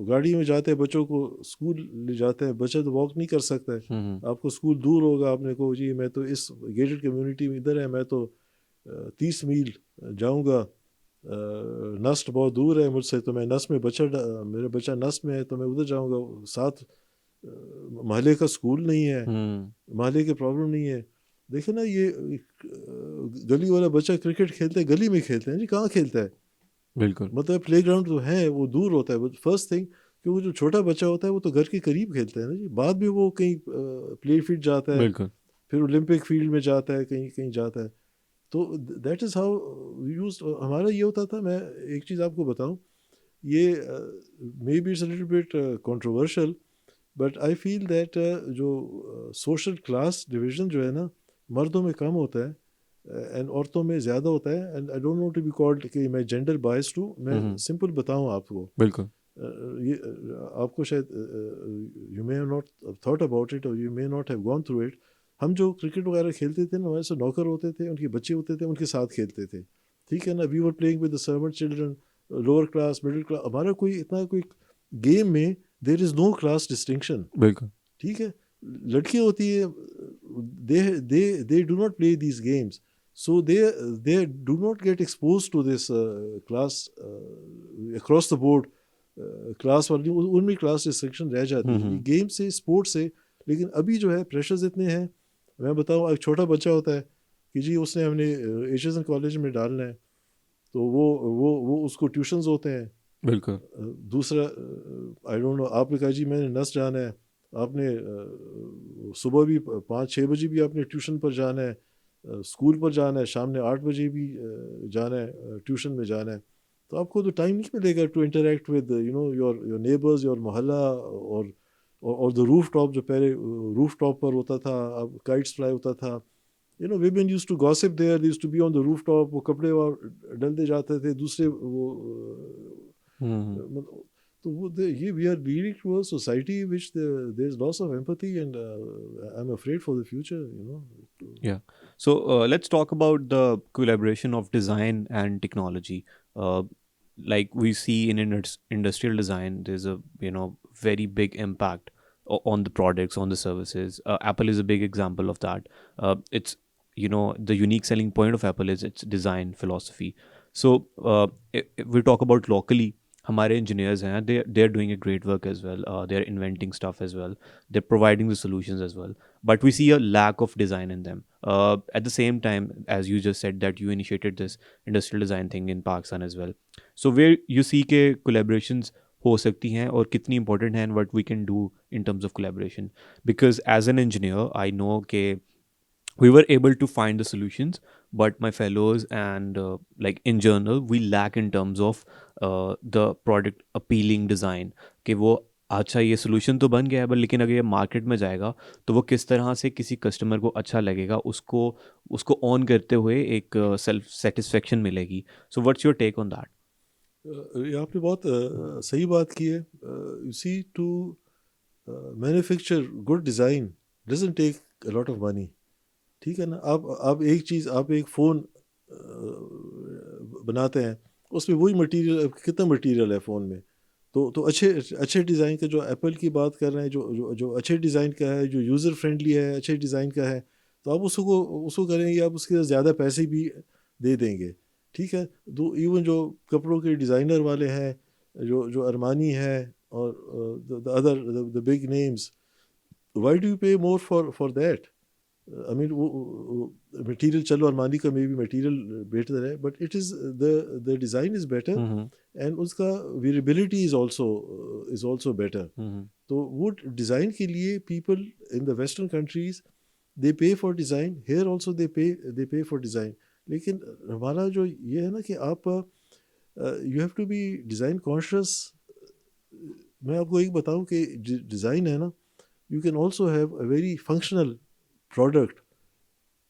गाड़ी में जाते हैं बच्चों को स्कूल ले जाते हैं, बच्चा तो वॉक नहीं कर सकता है, आपको स्कूल दूर होगा, आपने कहो जी मैं तो इस गेटेड कम्युनिटी में इधर है, मैं तो 30 मील जाऊंगा, नस्ट बहुत दूर है मुझसे, तो मैं नस्ट में मेरा बच्चा नस्ट में है तो मैं उधर जाऊंगा, साथ मोहल्ले का स्कूल नहीं है, मोहल्ले की प्रॉब्लम नहीं है। देखे ना ये गली वाला बच्चा क्रिकेट खेलते हैं, गली में खेलते हैं जी, कहाँ खेलता है, बिल्कुल मतलब प्लेग्राउंड जो है वो दूर होता है, फर्स्ट थिंग, क्योंकि जो छोटा बच्चा होता है वो तो घर के करीब खेलता है ना जी, बाद में वो कहीं प्ले फील्ड जाता है, बिल्कुल फिर ओलंपिक फील्ड में जाता है, कहीं कहीं जाता है। तो दैट इज़ हाउ यूज हमारा ये होता था। मैं एक चीज़ आपको बताऊं, ये may be it's little bit controversial, but I feel that जो सोशल क्लास डिवीजन जो है ना, मर्दों में कम होता है एंड औरतों में ज़्यादा होता है, and I don't know to be called कि मैं जेंडर बायस्ड हूँ, मैं सिंपल बताऊँ आपको। बिल्कुल ये आपको शायद you may not thought about it और you may not have gone through it. हम जो क्रिकेट वगैरह खेलते थे ना, हमारे से नौकर होते थे, उनके बच्चे होते थे, उनके साथ खेलते थे, ठीक है ना, we were playing with the servant children, lower class middle class, हमारा कोई इतना कोई गेम में there is no class distinction, बिल्कुल ठीक है। लड़की होती है, they they do not play these games, so they do not get expose to this class across the board, class वाली उनमें क्लास रिस्ट्रिक्शन रह जाती है ये गेम से, स्पोर्ट्स से। लेकिन अभी जो है प्रेशर्स इतने हैं, मैं बताऊँ, एक छोटा बच्चा होता है कि जी उसने हमने एशियस एंड कॉलेज में डालना है, तो वो उसको ट्यूशन्स होते हैं। बिल्कुल दूसरा आई डोंट नो, आपने कहा जी मैंने नस जाना है, आपने सुबह भी 5-6 बजे भी आपने ट्यूशन पर जाना है, स्कूल पर जाना है, शाम में 8 बजे भी जाना है, ट्यूशन में जाना है, तो आपको तो टाइम नहीं मिलेगा to interact with your neighbours, your mohalla, और द रूफ टॉप, जो पहले रूफ टॉप पर होता था, अब काइट्स फ्लाई होता था, women used to gossip there, they used to be on the rooftop, वो कपड़े और डलते जाते थे दूसरे, वो मतलब, तो वो ये we are leading to a society which there is loss of empathy, and I am afraid for the future. Yeah. So let's talk about the collaboration of design and technology. Uh, like we see in industrial design, there's a very big impact on the products, on the services. Apple is a big example of that. It's the unique selling point of Apple is its design philosophy. So if we talk about locally, हमारे engineers हैं, they're doing a great work as well. They're inventing stuff as well. They're providing the solutions as well, but we see a lack of design in them. At the same time, as you just said that you initiated this industrial design thing in Pakistan as well. So where you see के collaborations हो सकती हैं और कितनी important हैं, and what we can do in terms of collaboration. Because as an engineer, I know के we were able to find the solutions, but my fellows and like in general we lack in terms of the product appealing design कि वो अच्छा ये solution तो बन गया है, पर लेकिन अगर ये मार्केट में जाएगा तो वो किस तरह से किसी कस्टमर को अच्छा लगेगा, उसको उसको ऑन करते हुए एक सेल्फ सेटिस्फेक्शन मिलेगी. So what's your take on that? ये आपने बहुत सही बात की है. You see, to manufacture good design doesn't take a lot of money, ठीक है ना. आप एक चीज़, आप एक फ़ोन बनाते हैं, उसमें वही मटेरियल, कितना मटेरियल है फ़ोन में, तो अच्छे अच्छे डिज़ाइन का, जो एप्पल की बात कर रहे हैं, जो अच्छे डिज़ाइन का है, जो यूज़र फ्रेंडली है, अच्छे डिज़ाइन का है, तो आप उसको करेंगे, आप उसके ज़्यादा पैसे भी दे देंगे, ठीक है. तो इवन जो कपड़ों के डिज़ाइनर वाले हैं, जो अरमानी है, और the other the big names, why do you pay more for that? I mean वो मटेरियल, चलो अरमानी का मे बी मटेरियल बेटर है, but it is the design is better, and उसका वेरिएबिलिटी इज़ ऑल्सो बेटर. तो वो design के लिए people in the western countries, they pay for design, here also they pay for design. लेकिन हमारा जो ये है ना कि आप you have to be design conscious. मैं आपको एक बताऊं कि डिज़ाइन है ना, you can also have a very functional product,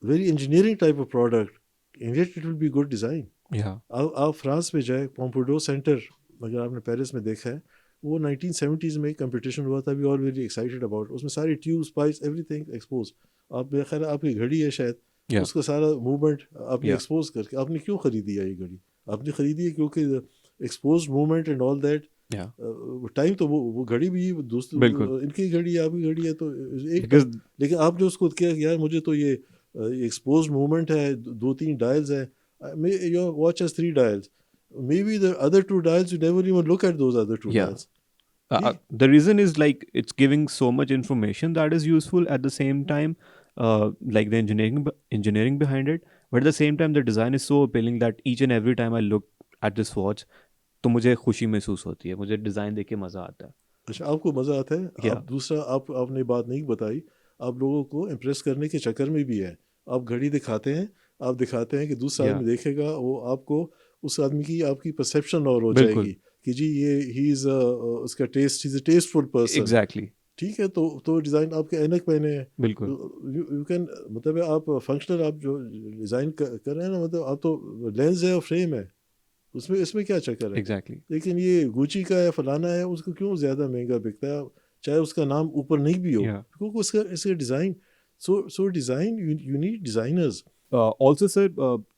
very engineering type of product, and yet it will be good design. Yeah. आप फ्रांस में जाए, पोम्पिडो सेंटर, अगर आपने पेरिस में देखा है, वो 1970s में कंपटीशन हुआ था, we are very excited about, उसमें सारी ट्यूब स्पाइस एवरीथिंग एक्सपोज। आप मेरा ख्याल है आपकी घड़ी है शायद, या उसका सारा मूवमेंट आपने या एक्सपोज करके, आपने क्यों ख़रीदी है ये घड़ी? आपने ख़रीदी है क्योंकि expose movement and all that. या टाइम तो वो घड़ी भी दोस्त बिल्कुल, इनकी घड़ी है, आपकी घड़ी है, तो एक बिकॉज़ लेकिन आपने उसको किया कि यार मुझे तो ये एक्सपोज मूवमेंट है, दो तीन डायल्स हैं, your watch has three dials, maybe the other two dials you never even look at those other two या dials. ठीक। the reason is like it's giving so much information that is useful at the same time, like the engineering behind it, but at the same time the design is so appealing that each and every time I look at this watch तो मुझे खुशी महसूस होती है, मुझे design देख के मज़ा आता है। अच्छा, आपको मज़ा आता है। या आप दूसरा, आपने बात नहीं बताई, आप लोगों को इम्प्रेस करने के चक्कर में भी है, आप घड़ी दिखाते हैं, आप दिखाते हैं कि दूसरा या आदमी देखेगा, वो आपको उस आदमी की आपकी परसेप्शन और हो बिल्कुल, जाएगी कि जी ये ही इज़ उसका taste, he is a tasteful person. Exactly, ठीक है, तो डिज़ाइन आपके ऐनक पहने हैं, बिल्कुल, यू कैन, मतलब है आप फंक्शनल, आप जो डिज़ाइन कर रहे हैं ना, मतलब आप तो लेंस है और फ्रेम है, उसमें इसमें क्या चक्कर है? एग्ज़ैक्टली, लेकिन ये गुची का या फलाना है, उसको क्यों ज़्यादा महंगा बिकता है, चाहे उसका नाम ऊपर नहीं भी हो, या क्योंकि उसका इसका design, so design, you need designers. Also sir,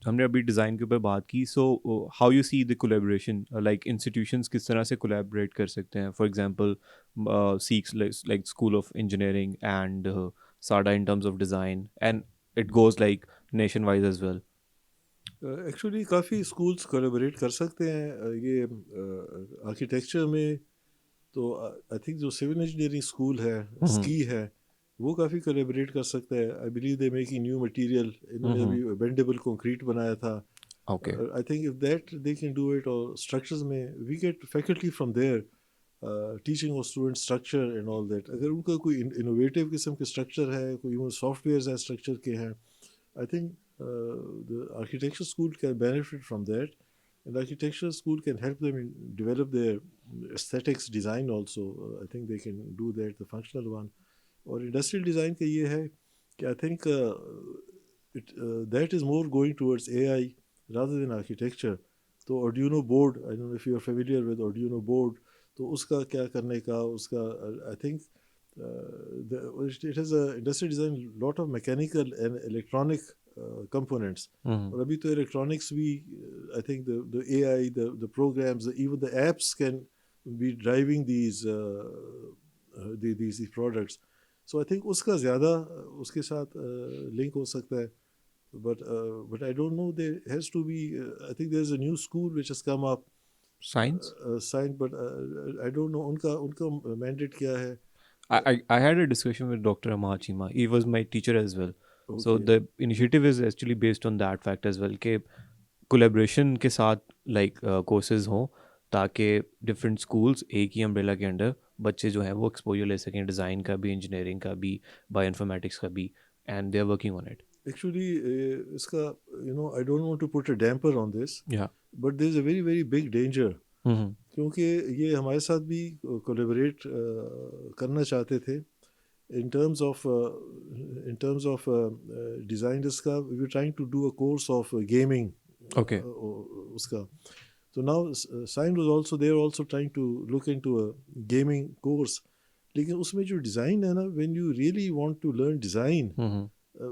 हमने अभी डिज़ाइन के ऊपर बात की, so how you see the collaboration, like institutions किस तरह से कोलैबोरेट कर सकते हैं, फॉर एग्जांपल सीक्स like school of engineering and SADA in terms of design and it goes like nation wise as well. Actually काफ़ी स्कूल्स कोलैबोरेट कर सकते हैं, ये आर्किटेक्चर में, तो आई थिंक जो सिविल इंजीनियरिंग स्कूल है, स्की है, वो काफ़ी कोलैबोरेट कर सकता है। I believe they making new material, इन्होंने अभी बेंडेबल कंक्रीट बनाया था। Okay, I think if that they can do it, और स्ट्रक्चर्स में we get faculty from there teaching और student structure and all that. अगर उनका कोई इनोवेटिव किस्म के स्ट्रक्चर है, कोई इवन सॉफ्टवेयर है स्ट्रक्चर के हैं, I think the architecture school can benefit from that, and architecture school can help them in develop their aesthetics design also. I think they can do that, the functional one. और industrial design का ये है कि I think that is more going towards AI rather than architecture. तो Arduino board, I don't know if you are familiar with Arduino board, तो उसका क्या करने का, उसका I think it has a industrial design, lot of mechanical and electronic components. और अभी तो electronics भी, I think the AI, the programs, even the apps can be driving these products. So I think उसका ज़्यादा उसके साथ link हो सकता है, but I don't know, there has to be, I think there's a new school which has come up, science. signed, but I don't know उनका mandate क्या है. I had a discussion with Dr. Amar Chima. He was my teacher as well. So Okay. the initiative is actually based on that fact as well कि collaboration के साथ like courses हों ताकि different schools एक ही umbrella के under बच्चे जो हैं वो exposure ले सकें डिज़ाइन का भी, engineering का भी, bioinformatics का भी, and they are working on it. Actually, इसका, I don't want to put a damper on this, Yeah. but there's a very very big danger, Mm-hmm. क्योंकि ये हमारे साथ भी कोलेबरेट करना चाहते थे in terms of design, इसका we were trying to do a course of gaming, Okay. उसका, so now Sign was also, they are also trying to look into a gaming course, लेकिन उसमें जो design है ना, when you really want to learn design, Mm-hmm.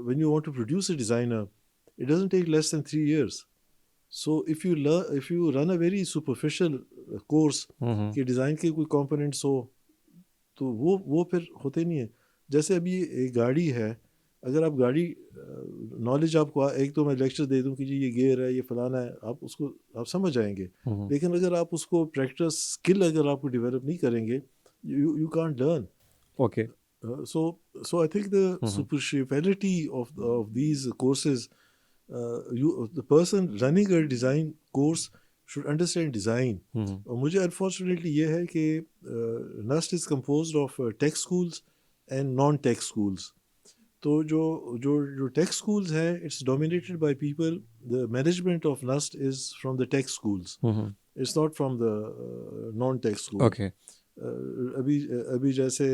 when you want to produce a designer, it doesn't take less than 3 years. So if you run a very superficial course Mm-hmm. कि design के कोई components हो, तो वो फिर होते नहीं है। जैसे अभी एक गाड़ी है, अगर आप गाड़ी नॉलेज आपको एक तो मैं लेक्चर दे दूं कि जी ये गियर है, ये फलाना है, आप समझ जाएंगे, Mm-hmm. लेकिन अगर आप उसको प्रैक्टिस स्किल अगर आपको डेवलप नहीं करेंगे, you can't learn. Okay. So I think the Mm-hmm. superficiality of these courses, the person running a design course should understand design. Mm-hmm. और मुझे अनफॉर्चुनेटली ये है कि NUST is composed of tech schools and non tech schools. तो जो tech schools हैं, it's dominated by people, the management of NUST is from the tech schools, Mm-hmm. It's not from the non tech school. Okay. अभी जैसे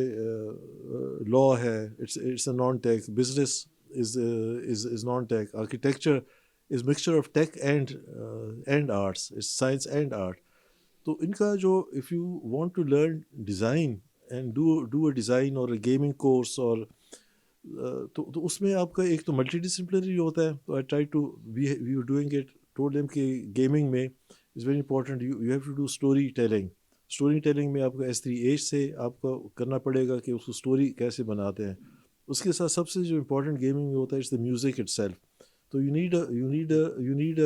law है, it's a non tech, business is non-tech, architecture is mixture of tech and arts, it's science and art. तो इनका जो if you want to learn design and do a design और a gaming course और तो उसमें आपका एक तो मल्टी डिसिप्लिनरी होता है. तो I try to we we doing it, told them कि गेमिंग में is very important, you have to do story telling. Story telling में आपको S3 एज से आपको करना पड़ेगा कि उसको स्टोरी कैसे बनाते हैं. उसके साथ सबसे जो इम्पोर्टेंट गेमिंग में होता है इट्स द म्यूज़िक इटसेल्फ. तो यू नीड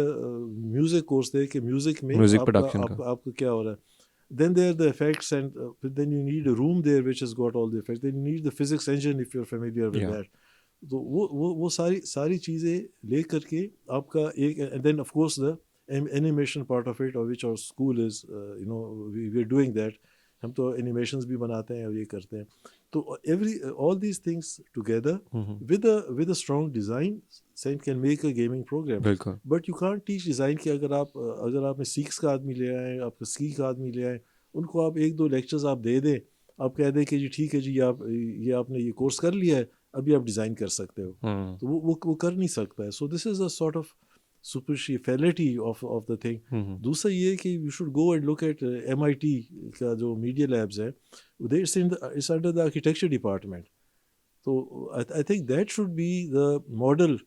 म्यूज़िक कोर्स दे कि म्यूज़िक में म्यूजिक आपका प्रोडक्शन का. आपका आपका क्या हो रहा है. Then there are the effects, and then you need a room there which has got all the effects. Then you need the physics engine if you're familiar with या that. तो वो सारी सारी चीज़ें ले करके आपका एक, and then of course the animation part of it, or which our school is, we're doing that. हम तो animations भी बनाते हैं और ये करते हैं. तो all these things together with a strong design sense can make a gaming program. बिल्कुल. But you can't teach design कि अगर आपने सीक्स का आदमी ले आए, आपका स्की का आदमी ले आए, उनको आप एक दो लेक्चर्स आप दे दें, आप कह दें कि जी ठीक है जी, ये आपने ये कोर्स कर लिया है, अभी आप डिज़ाइन कर सकते हो. तो वो कर नहीं सकता है. So this is a sort of superficiality of the thing. दूसरा ये कि you should go and look at MIT का जो मीडिया लैब्स है, it's under the architecture department. So I think that should be the model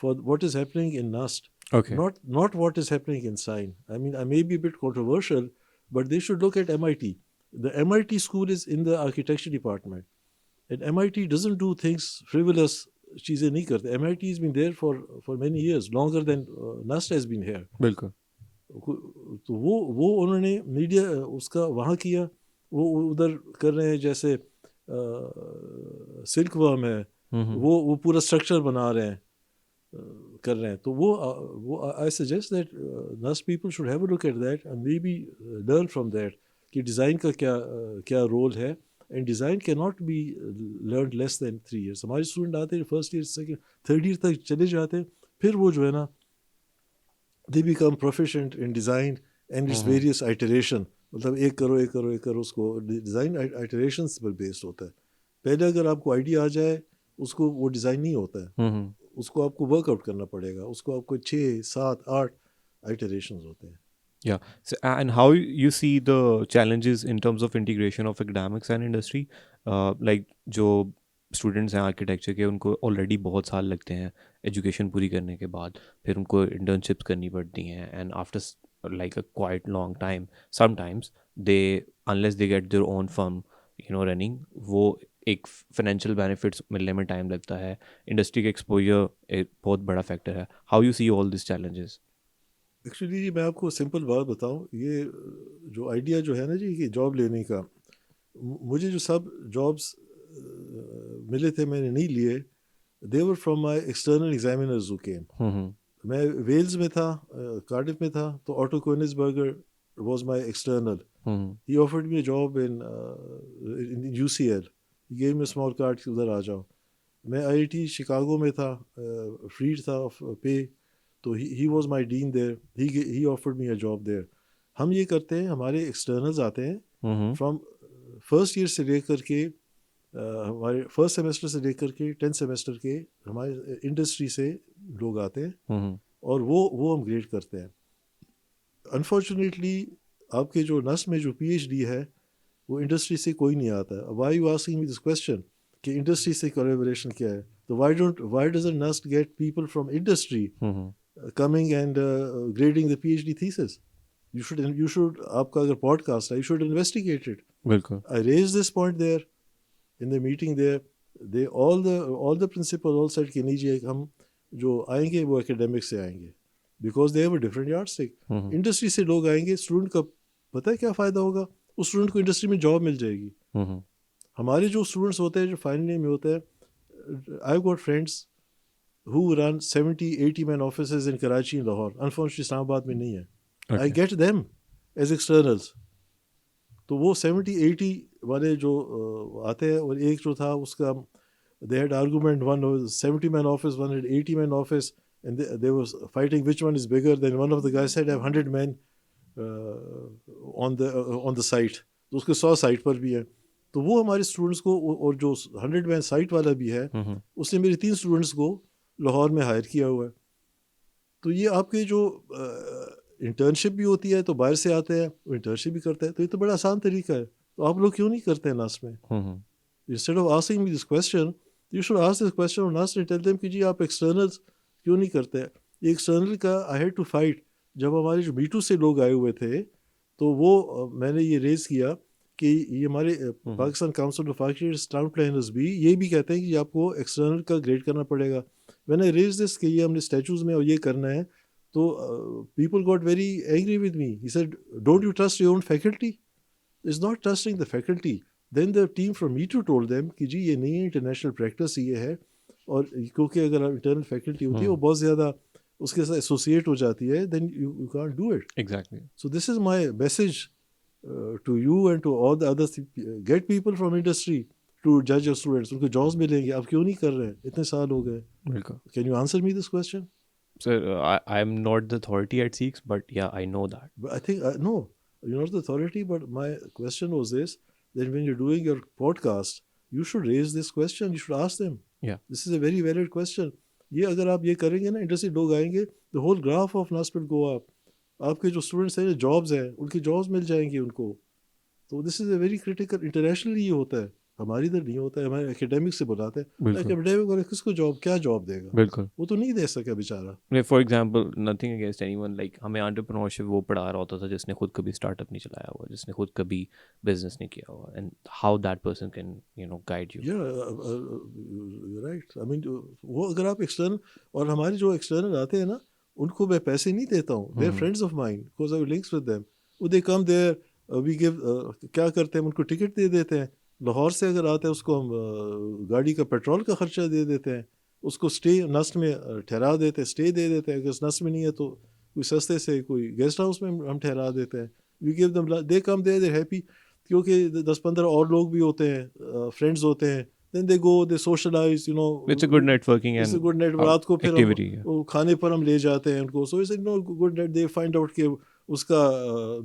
for what is happening in NUST, Okay. not what is happening in SIGN. I mean, I may be a bit controversial, but they should look at MIT. The MIT school is in the architecture department, and MIT doesn't do things frivolous. चीज़ें नहीं करते. MIT has been there for many years, longer than NUST has been here. बिल्कुल. तो वो उन्होंने media उसका वहाँ किया, वो उधर कर रहे हैं. जैसे सिल्क वर्म है, वो पूरा स्ट्रक्चर बना रहे हैं, कर रहे हैं. तो वो I suggest that NUST people should have a look at that and may be learn from that कि डिज़ाइन का क्या रोल है. And design can not be learn less than 3 years. हमारे स्टूडेंट आते हैं first year second third year तक चले जाते हैं, फिर वो जो है ना they become proficient in design and its various iteration. मतलब एक करो उसको डिज़ाइन आइटरेशंस पर बेस्ड होता है. पहले अगर आपको आइडिया आ जाए, उसको वो डिज़ाइन नहीं होता है. उसको आपको वर्कआउट करना पड़ेगा. उसको आपको 6, 7, 8 आइटरेशंस होते हैं. Yeah. So, and how you see the challenges in terms of integration of academics and industry? Like जो स्टूडेंट्स हैं आर्किटेक्चर के, उनको ऑलरेडी बहुत साल लगते हैं एजुकेशन पूरी करने के बाद, फिर उनको इंटर्नशिप्स करनी पड़ती हैं, and after like a quite long time sometimes they unless they get their own firm running, वो एक फाइनेंशियल बेनिफिट्स मिलने में टाइम लगता है. इंडस्ट्री के एक्सपोजर एक बहुत बड़ा फैक्टर है. How you see all this challenges? Actually जी मैं आपको सिंपल बात बताऊं, ये जो आइडिया जो है ना जी कि जॉब लेने का, मुझे जो सब जॉब्स मिले थे मैंने नहीं लिए. They were from my external examiners who came. मैं वेल्स में था, कार्डिफ में था, तो Otto Koenigsberger was my external. He offered me a job in UCL. He gave me a small card कि उधर आ जाओ. मैं IIT शिकागो में था, फ्रीड था ऑफ पे, तो he was my dean there. He offered me a job there. हम ये करते हैं, हमारे एक्सटर्नल्स आते हैं फ्रॉम फर्स्ट ईयर से लेकर के हमारे फर्स्ट सेमेस्टर से लेकर के 10th सेमेस्टर के हमारे इंडस्ट्री से लोग आते हैं, और वो हम ग्रेड करते हैं. अनफॉर्चुनेटली आपके जो NUST में जो PhD है वो इंडस्ट्री से कोई नहीं आता. Why you asking me this question कि इंडस्ट्री से कोलैबोरेशन क्या है? तो why doesn't NUST gate people from industry coming and grading the PhD thesis? you should आपका अगर पॉडकास्ट है, you should investigate it. बिल्कुल. I raised this point there in the meeting there. They all the principals all said कि नहीं जी, हम जो आएंगे वो एकेडमिक से आएंगे, because they have a different yardstick. Industry से लोग आएंगे, स्टूडेंट का पता है क्या फ़ायदा होगा? उस स्टूडेंट को इंडस्ट्री में जॉब मिल जाएगी. हमारे जो स्टूडेंट्स होते हैं जो फाइनल ईयर में होते हैं, I have got friends who run 70-80 man offices in Karachi and Lahore. Unfortunately Islamabad में नहीं है. I get them as externals. तो वो 70-80 वाले जो आते हैं, और एक जो था उसका they had argument, one was 70 man office, one had 80 man office, and they was fighting which one is bigger. Then one of the guys said I have 100 men on the site. तो उसके 100 site पर भी है. तो वो हमारे students को, और जो 100 मैन साइट वाला भी है, उसने मेरे 3 स्टूडेंट्स को लाहौर में हायर किया हुआ है. तो ये आपके जो इंटर्नशिप भी होती है, तो बाहर से आते हैं, वो इंटर्नशिप भी करते हैं, तो ये तो बड़ा आसान तरीका है, तो आप लोग क्यों नहीं करते हैं नस्ट में? Instead of asking me this question, you should ask this question on us and tell them कि जी आप externals क्यों नहीं करते हैं? ये external का I had to fight. जब हमारे जो B2 से लोग आए हुए थे, तो वो मैंने ये रेज किया कि ये हमारे Pakistan council of architects town planners भी ये भी कहते हैं कि आपको एक्सटर्नल का ग्रेड करना पड़ेगा. मैंने रेज दिस कि ये हमने स्टैचूज में और ये करना है, तो people got very angry with me. He said don't you trust your own faculty? Is not trusting the faculty. Then the team from मीटू टोल्ड देम कि जी ये नहीं है, इंटरनेशनल प्रैक्टिस ये है, और क्योंकि अगर इंटरनल फैकल्टी होती है वो बहुत ज़्यादा उसके साथ एसोसिएट हो जाती है, then you can't do it. Exactly. So this is my message to you and to all the others. Get people from industry to जज योर स्टूडेंट्स. उनको जॉब्स मिलेंगे. आप क्यों नहीं कर रहे हैं? इतने साल हो गए. बिल्कुल. Can you answer me this question? Sir, I'm not the authority at SEEKS, but yeah, I know that. But I think no, you're not the authority. But my question was this: that when you're doing your podcast, you should raise this question. You should ask them. Yeah. This is a very valid question. ये अगर आप ये करेंगे ना, industry लोग आएंगे, the whole graph of NUST will go up. आपके जो स्टूडेंट्स हैं, जॉब्स हैं, उनकी जॉब्स मिल जाएंगी उनको. तो this is a very critical. Internationally ये होता है, हमारी इधर नहीं होता है. हमारे एकेडमिक से बुलाते हैं, एकेडमिक वाले किसको जॉब, क्या जॉब देगा? बिल्कुल. वो तो नहीं दे सका बेचारा. For example, nothing against anyone, like हमें एंटरप्रेन्योरशिप वो पढ़ा रहा होता था जिसने खुद कभी स्टार्टअप नहीं चलाया हुआ, जिसने खुद कभी बिजनेस नहीं किया हुआ, and how that person can guide you. Right. I mean वो अगर आप एक्सटर्नल, और हमारे जो एक्सटर्नल आते हैं ना, उनको मैं पैसे नहीं देता हूँ. They are friends of mine because I have links with them. वो they come there, we give, क्या करते हैं, उनको टिकट दे देते हैं. लाहौर से अगर आते हैं उसको हम गाड़ी का पेट्रोल का खर्चा दे देते हैं. उसको स्टे नस्ट में ठहरा देते हैं, स्टे दे देते हैं. अगर नस्ट में नहीं है तो कोई सस्ते से कोई गेस्ट हाउस में हम ठहरा देते हैं. We give them, they come there, they happy. क्योंकि 10-15 और लोग भी होते हैं, फ्रेंड्स होते हैं. Then they go, they socialise, it's a good networking it's a and good network. रात को फिर एक्टिविटी. वो खाने पर हम ले जाते हैं उनको. So it's good net. They find out कि उसका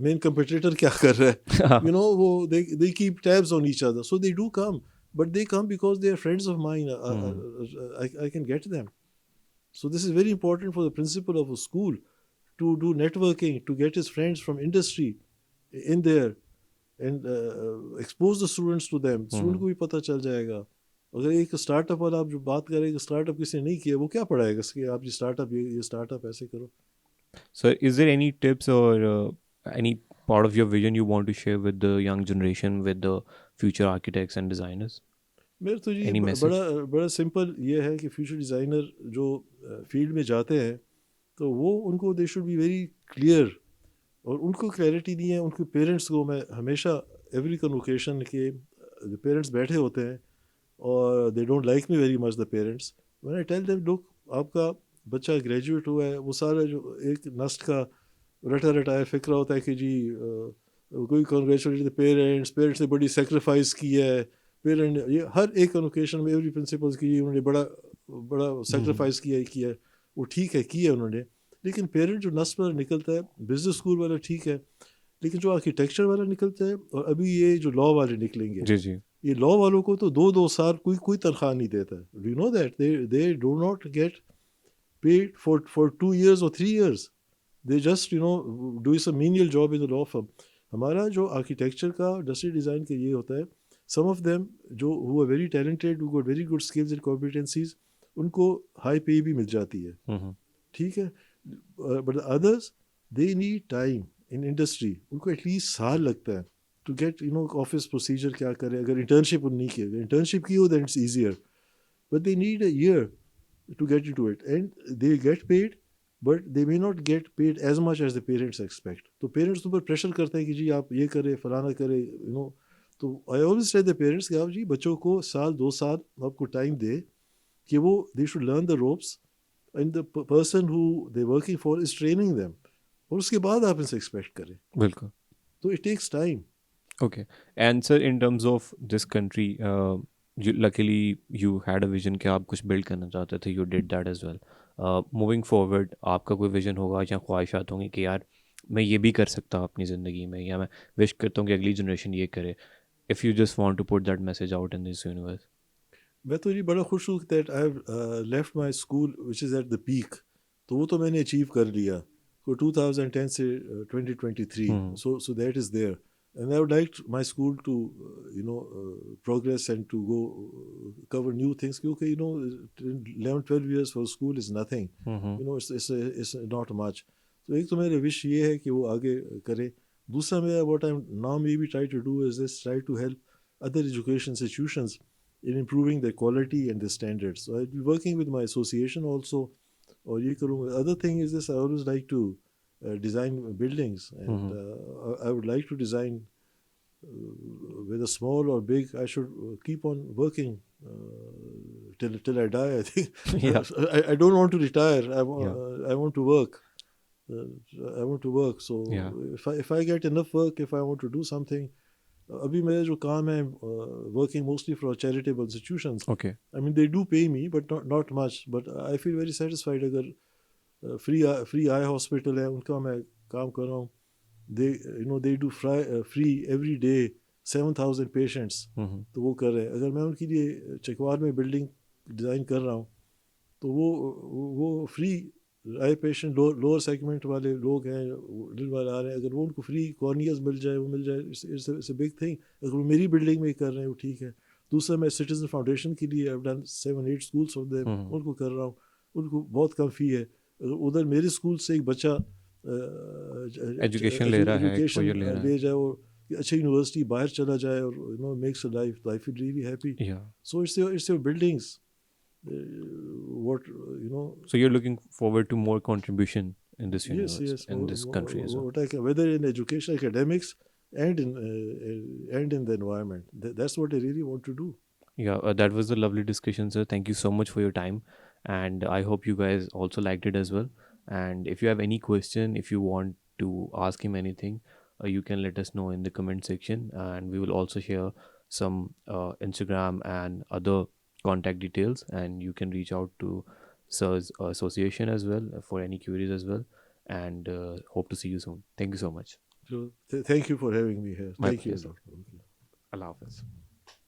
मेन कंपटीटर क्या कर रहा है. वो they keep tabs on each other. So they do come, but they come because they are friends of mine. I can get them. So this is very important for the principal of a school to do networking, to get his friends from industry in there and expose the students to them. Student को भी पता चल जाएगा. अगर एक startup वाला आप जो बात करेंगे, स्टार्टअप किसी ने नहीं किया, वो क्या पढ़ाएगा इसके? आप ये स्टार्टअप ऐसे करो. So is there any tips or any part of your vision you want to share with the young generation, with the future architects and designers? मेरे तो जी Any message? बड़ा सिंपल ये है कि फ्यूचर डिज़ाइनर जो field में जाते हैं, तो वो उनको they should be very clear. और उनको क्लैरिटी नहीं है. उनके पेरेंट्स को मैं हमेशा एवरी कन्वोकेशन के पेरेंट्स बैठे होते हैं और they don't like me very much the parents. When I tell them, look, आपका बच्चा ग्रेजुएट हुआ है, वो सारा जो एक नस्ट का रटाया फ़िक्र होता है कि जी कोई कॉन्ग्रेचुलेट द पेरेंट्स ने बड़ी सेक्रीफाइस की है. पेरेंट ये हर एक ओकेशन में एवरी प्रिंसिपल्स की उन्होंने बड़ा सेक्रीफाइस किया है. वो ठीक है, किया उन्होंने. लेकिन पेरेंट जो नस्ट पर निकलता है, बिजनेस स्कूल वाला ठीक है, लेकिन जो आर्किटेक्चर वाला निकलता है, और अभी ये जो लॉ वाले निकलेंगे, जी जी. ये लॉ वालों को तो 2-2 साल कोई तनख्वाह नहीं देता. Do you know that they do not get paid for 2 years or 3 years. They just do some menial job in the law firm. हमारा जो आर्किटेक्चर का, इंडस्ट्रियल डिज़ाइन का ये होता है, some of them जो who are very talented, who got very good skills and competencies, उनको high पे भी मिल जाती है. ठीक है. But others they need time in industry. उनको एटलीस्ट साल लगता है टू गेट ऑफिस प्रोसीजर क्या करें. अगर इंटर्नशिप नहीं की, इंटर्नशिप की हो then it's easier, but they need a year to get into it and they get paid, but they may not get paid as much as the parents expect. तो parents ऊपर pressure करते हैं कि जी आप ये करें, फलाना करें. तो I always tell the parents कि आप जी बच्चों को 1-2 साल आपको टाइम दे कि वो they should learn the ropes and the person who they working for is training them, और उसके बाद आप इनसे एक्सपेक्ट करें. बिल्कुल. तो it takes time. Okay. And sir, in terms of this country, luckily you had a vision कि आप कुछ build करना चाहते थे. You did that as well. Moving forward, आपका कोई vision होगा या ख्वाहिशात होंगी कि यार मैं ये भी कर सकता हूँ अपनी ज़िंदगी में, या मैं विश करता हूँ कि अगली जनरेशन ये करे. If you just want to put that message out in this universe. मैं तो ये बड़ा खुश हूँ that I have left my school which is at the peak. तो वो तो मैंने अचीव कर लिया. for 2010 से 2023. So that is there. And I would like my school to, progress and to go cover new things. Because, 11, 12 years for school is nothing. It's not much. So एक तो मेरा wish ये है कि वो आगे करे. दूसरा मेरा what I'm now maybe try to do is this, try to help other education institutions in improving their quality and the standards. So I'll be working with my association also. Or ये करूँगा. Other thing is this, I always like to design buildings, and I would like to design whether small or big. I should keep on working till I die, I think. Yeah. I don't want to retire. I want to work. I want to work. So Yeah. if I get enough work, if I want to do something, अभी मेरा जो काम है, working mostly for charitable institutions. Okay. I mean, they do pay me, but not much. But I feel very satisfied अगर free eye hospital है, उनका मैं काम कर रहा हूँ. They do free every day 7,000 patients. तो वो कर रहे हैं. अगर मैं उनके लिए चकवार में बिल्डिंग डिज़ाइन कर रहा हूँ, तो वो फ्री आई पेशेंट लोअर सेगमेंट वाले लोग हैं, दिल वाले आ रहे हैं, अगर वो उनको फ्री कॉर्नियाज मिल जाए, वो मिल जाए, इट्स अ बिग थिंग. अगर वो मेरी बिल्डिंग में कर रहे हैं, वो ठीक है. दूसरा, मैं सिटीजन फाउंडेशन के लिए I've done 7-8 schools of them, उनको कर रहा हूँ. उनको बहुत कम फी है. उधर मेरे स्कूल से एक बच्चा एजुकेशन ले रहा है, एजुकेशन ले रहा ले है. जाए और अच्छी यूनिवर्सिटी बाहर चला जाए और makes a life. I feel really happy. Yeah. So it's your buildings. What So you're looking forward to more contribution in this yes, universe, in this country as well. what I can, whether in education, academics, and in the environment. That's what I really want to do. Yeah, that was a lovely discussion, sir. Thank you so much for your time, and I hope you guys also liked it as well. And if you have any question, if you want to ask him anything, you can let us know in the comment section, and we will also share some Instagram and other contact details, and you can reach out to sir's association as well for any queries as well. And hope to see you soon. Thank you so much. So thank you for having me here. My Thank you, pleasure. Doctor. Allah Hafiz.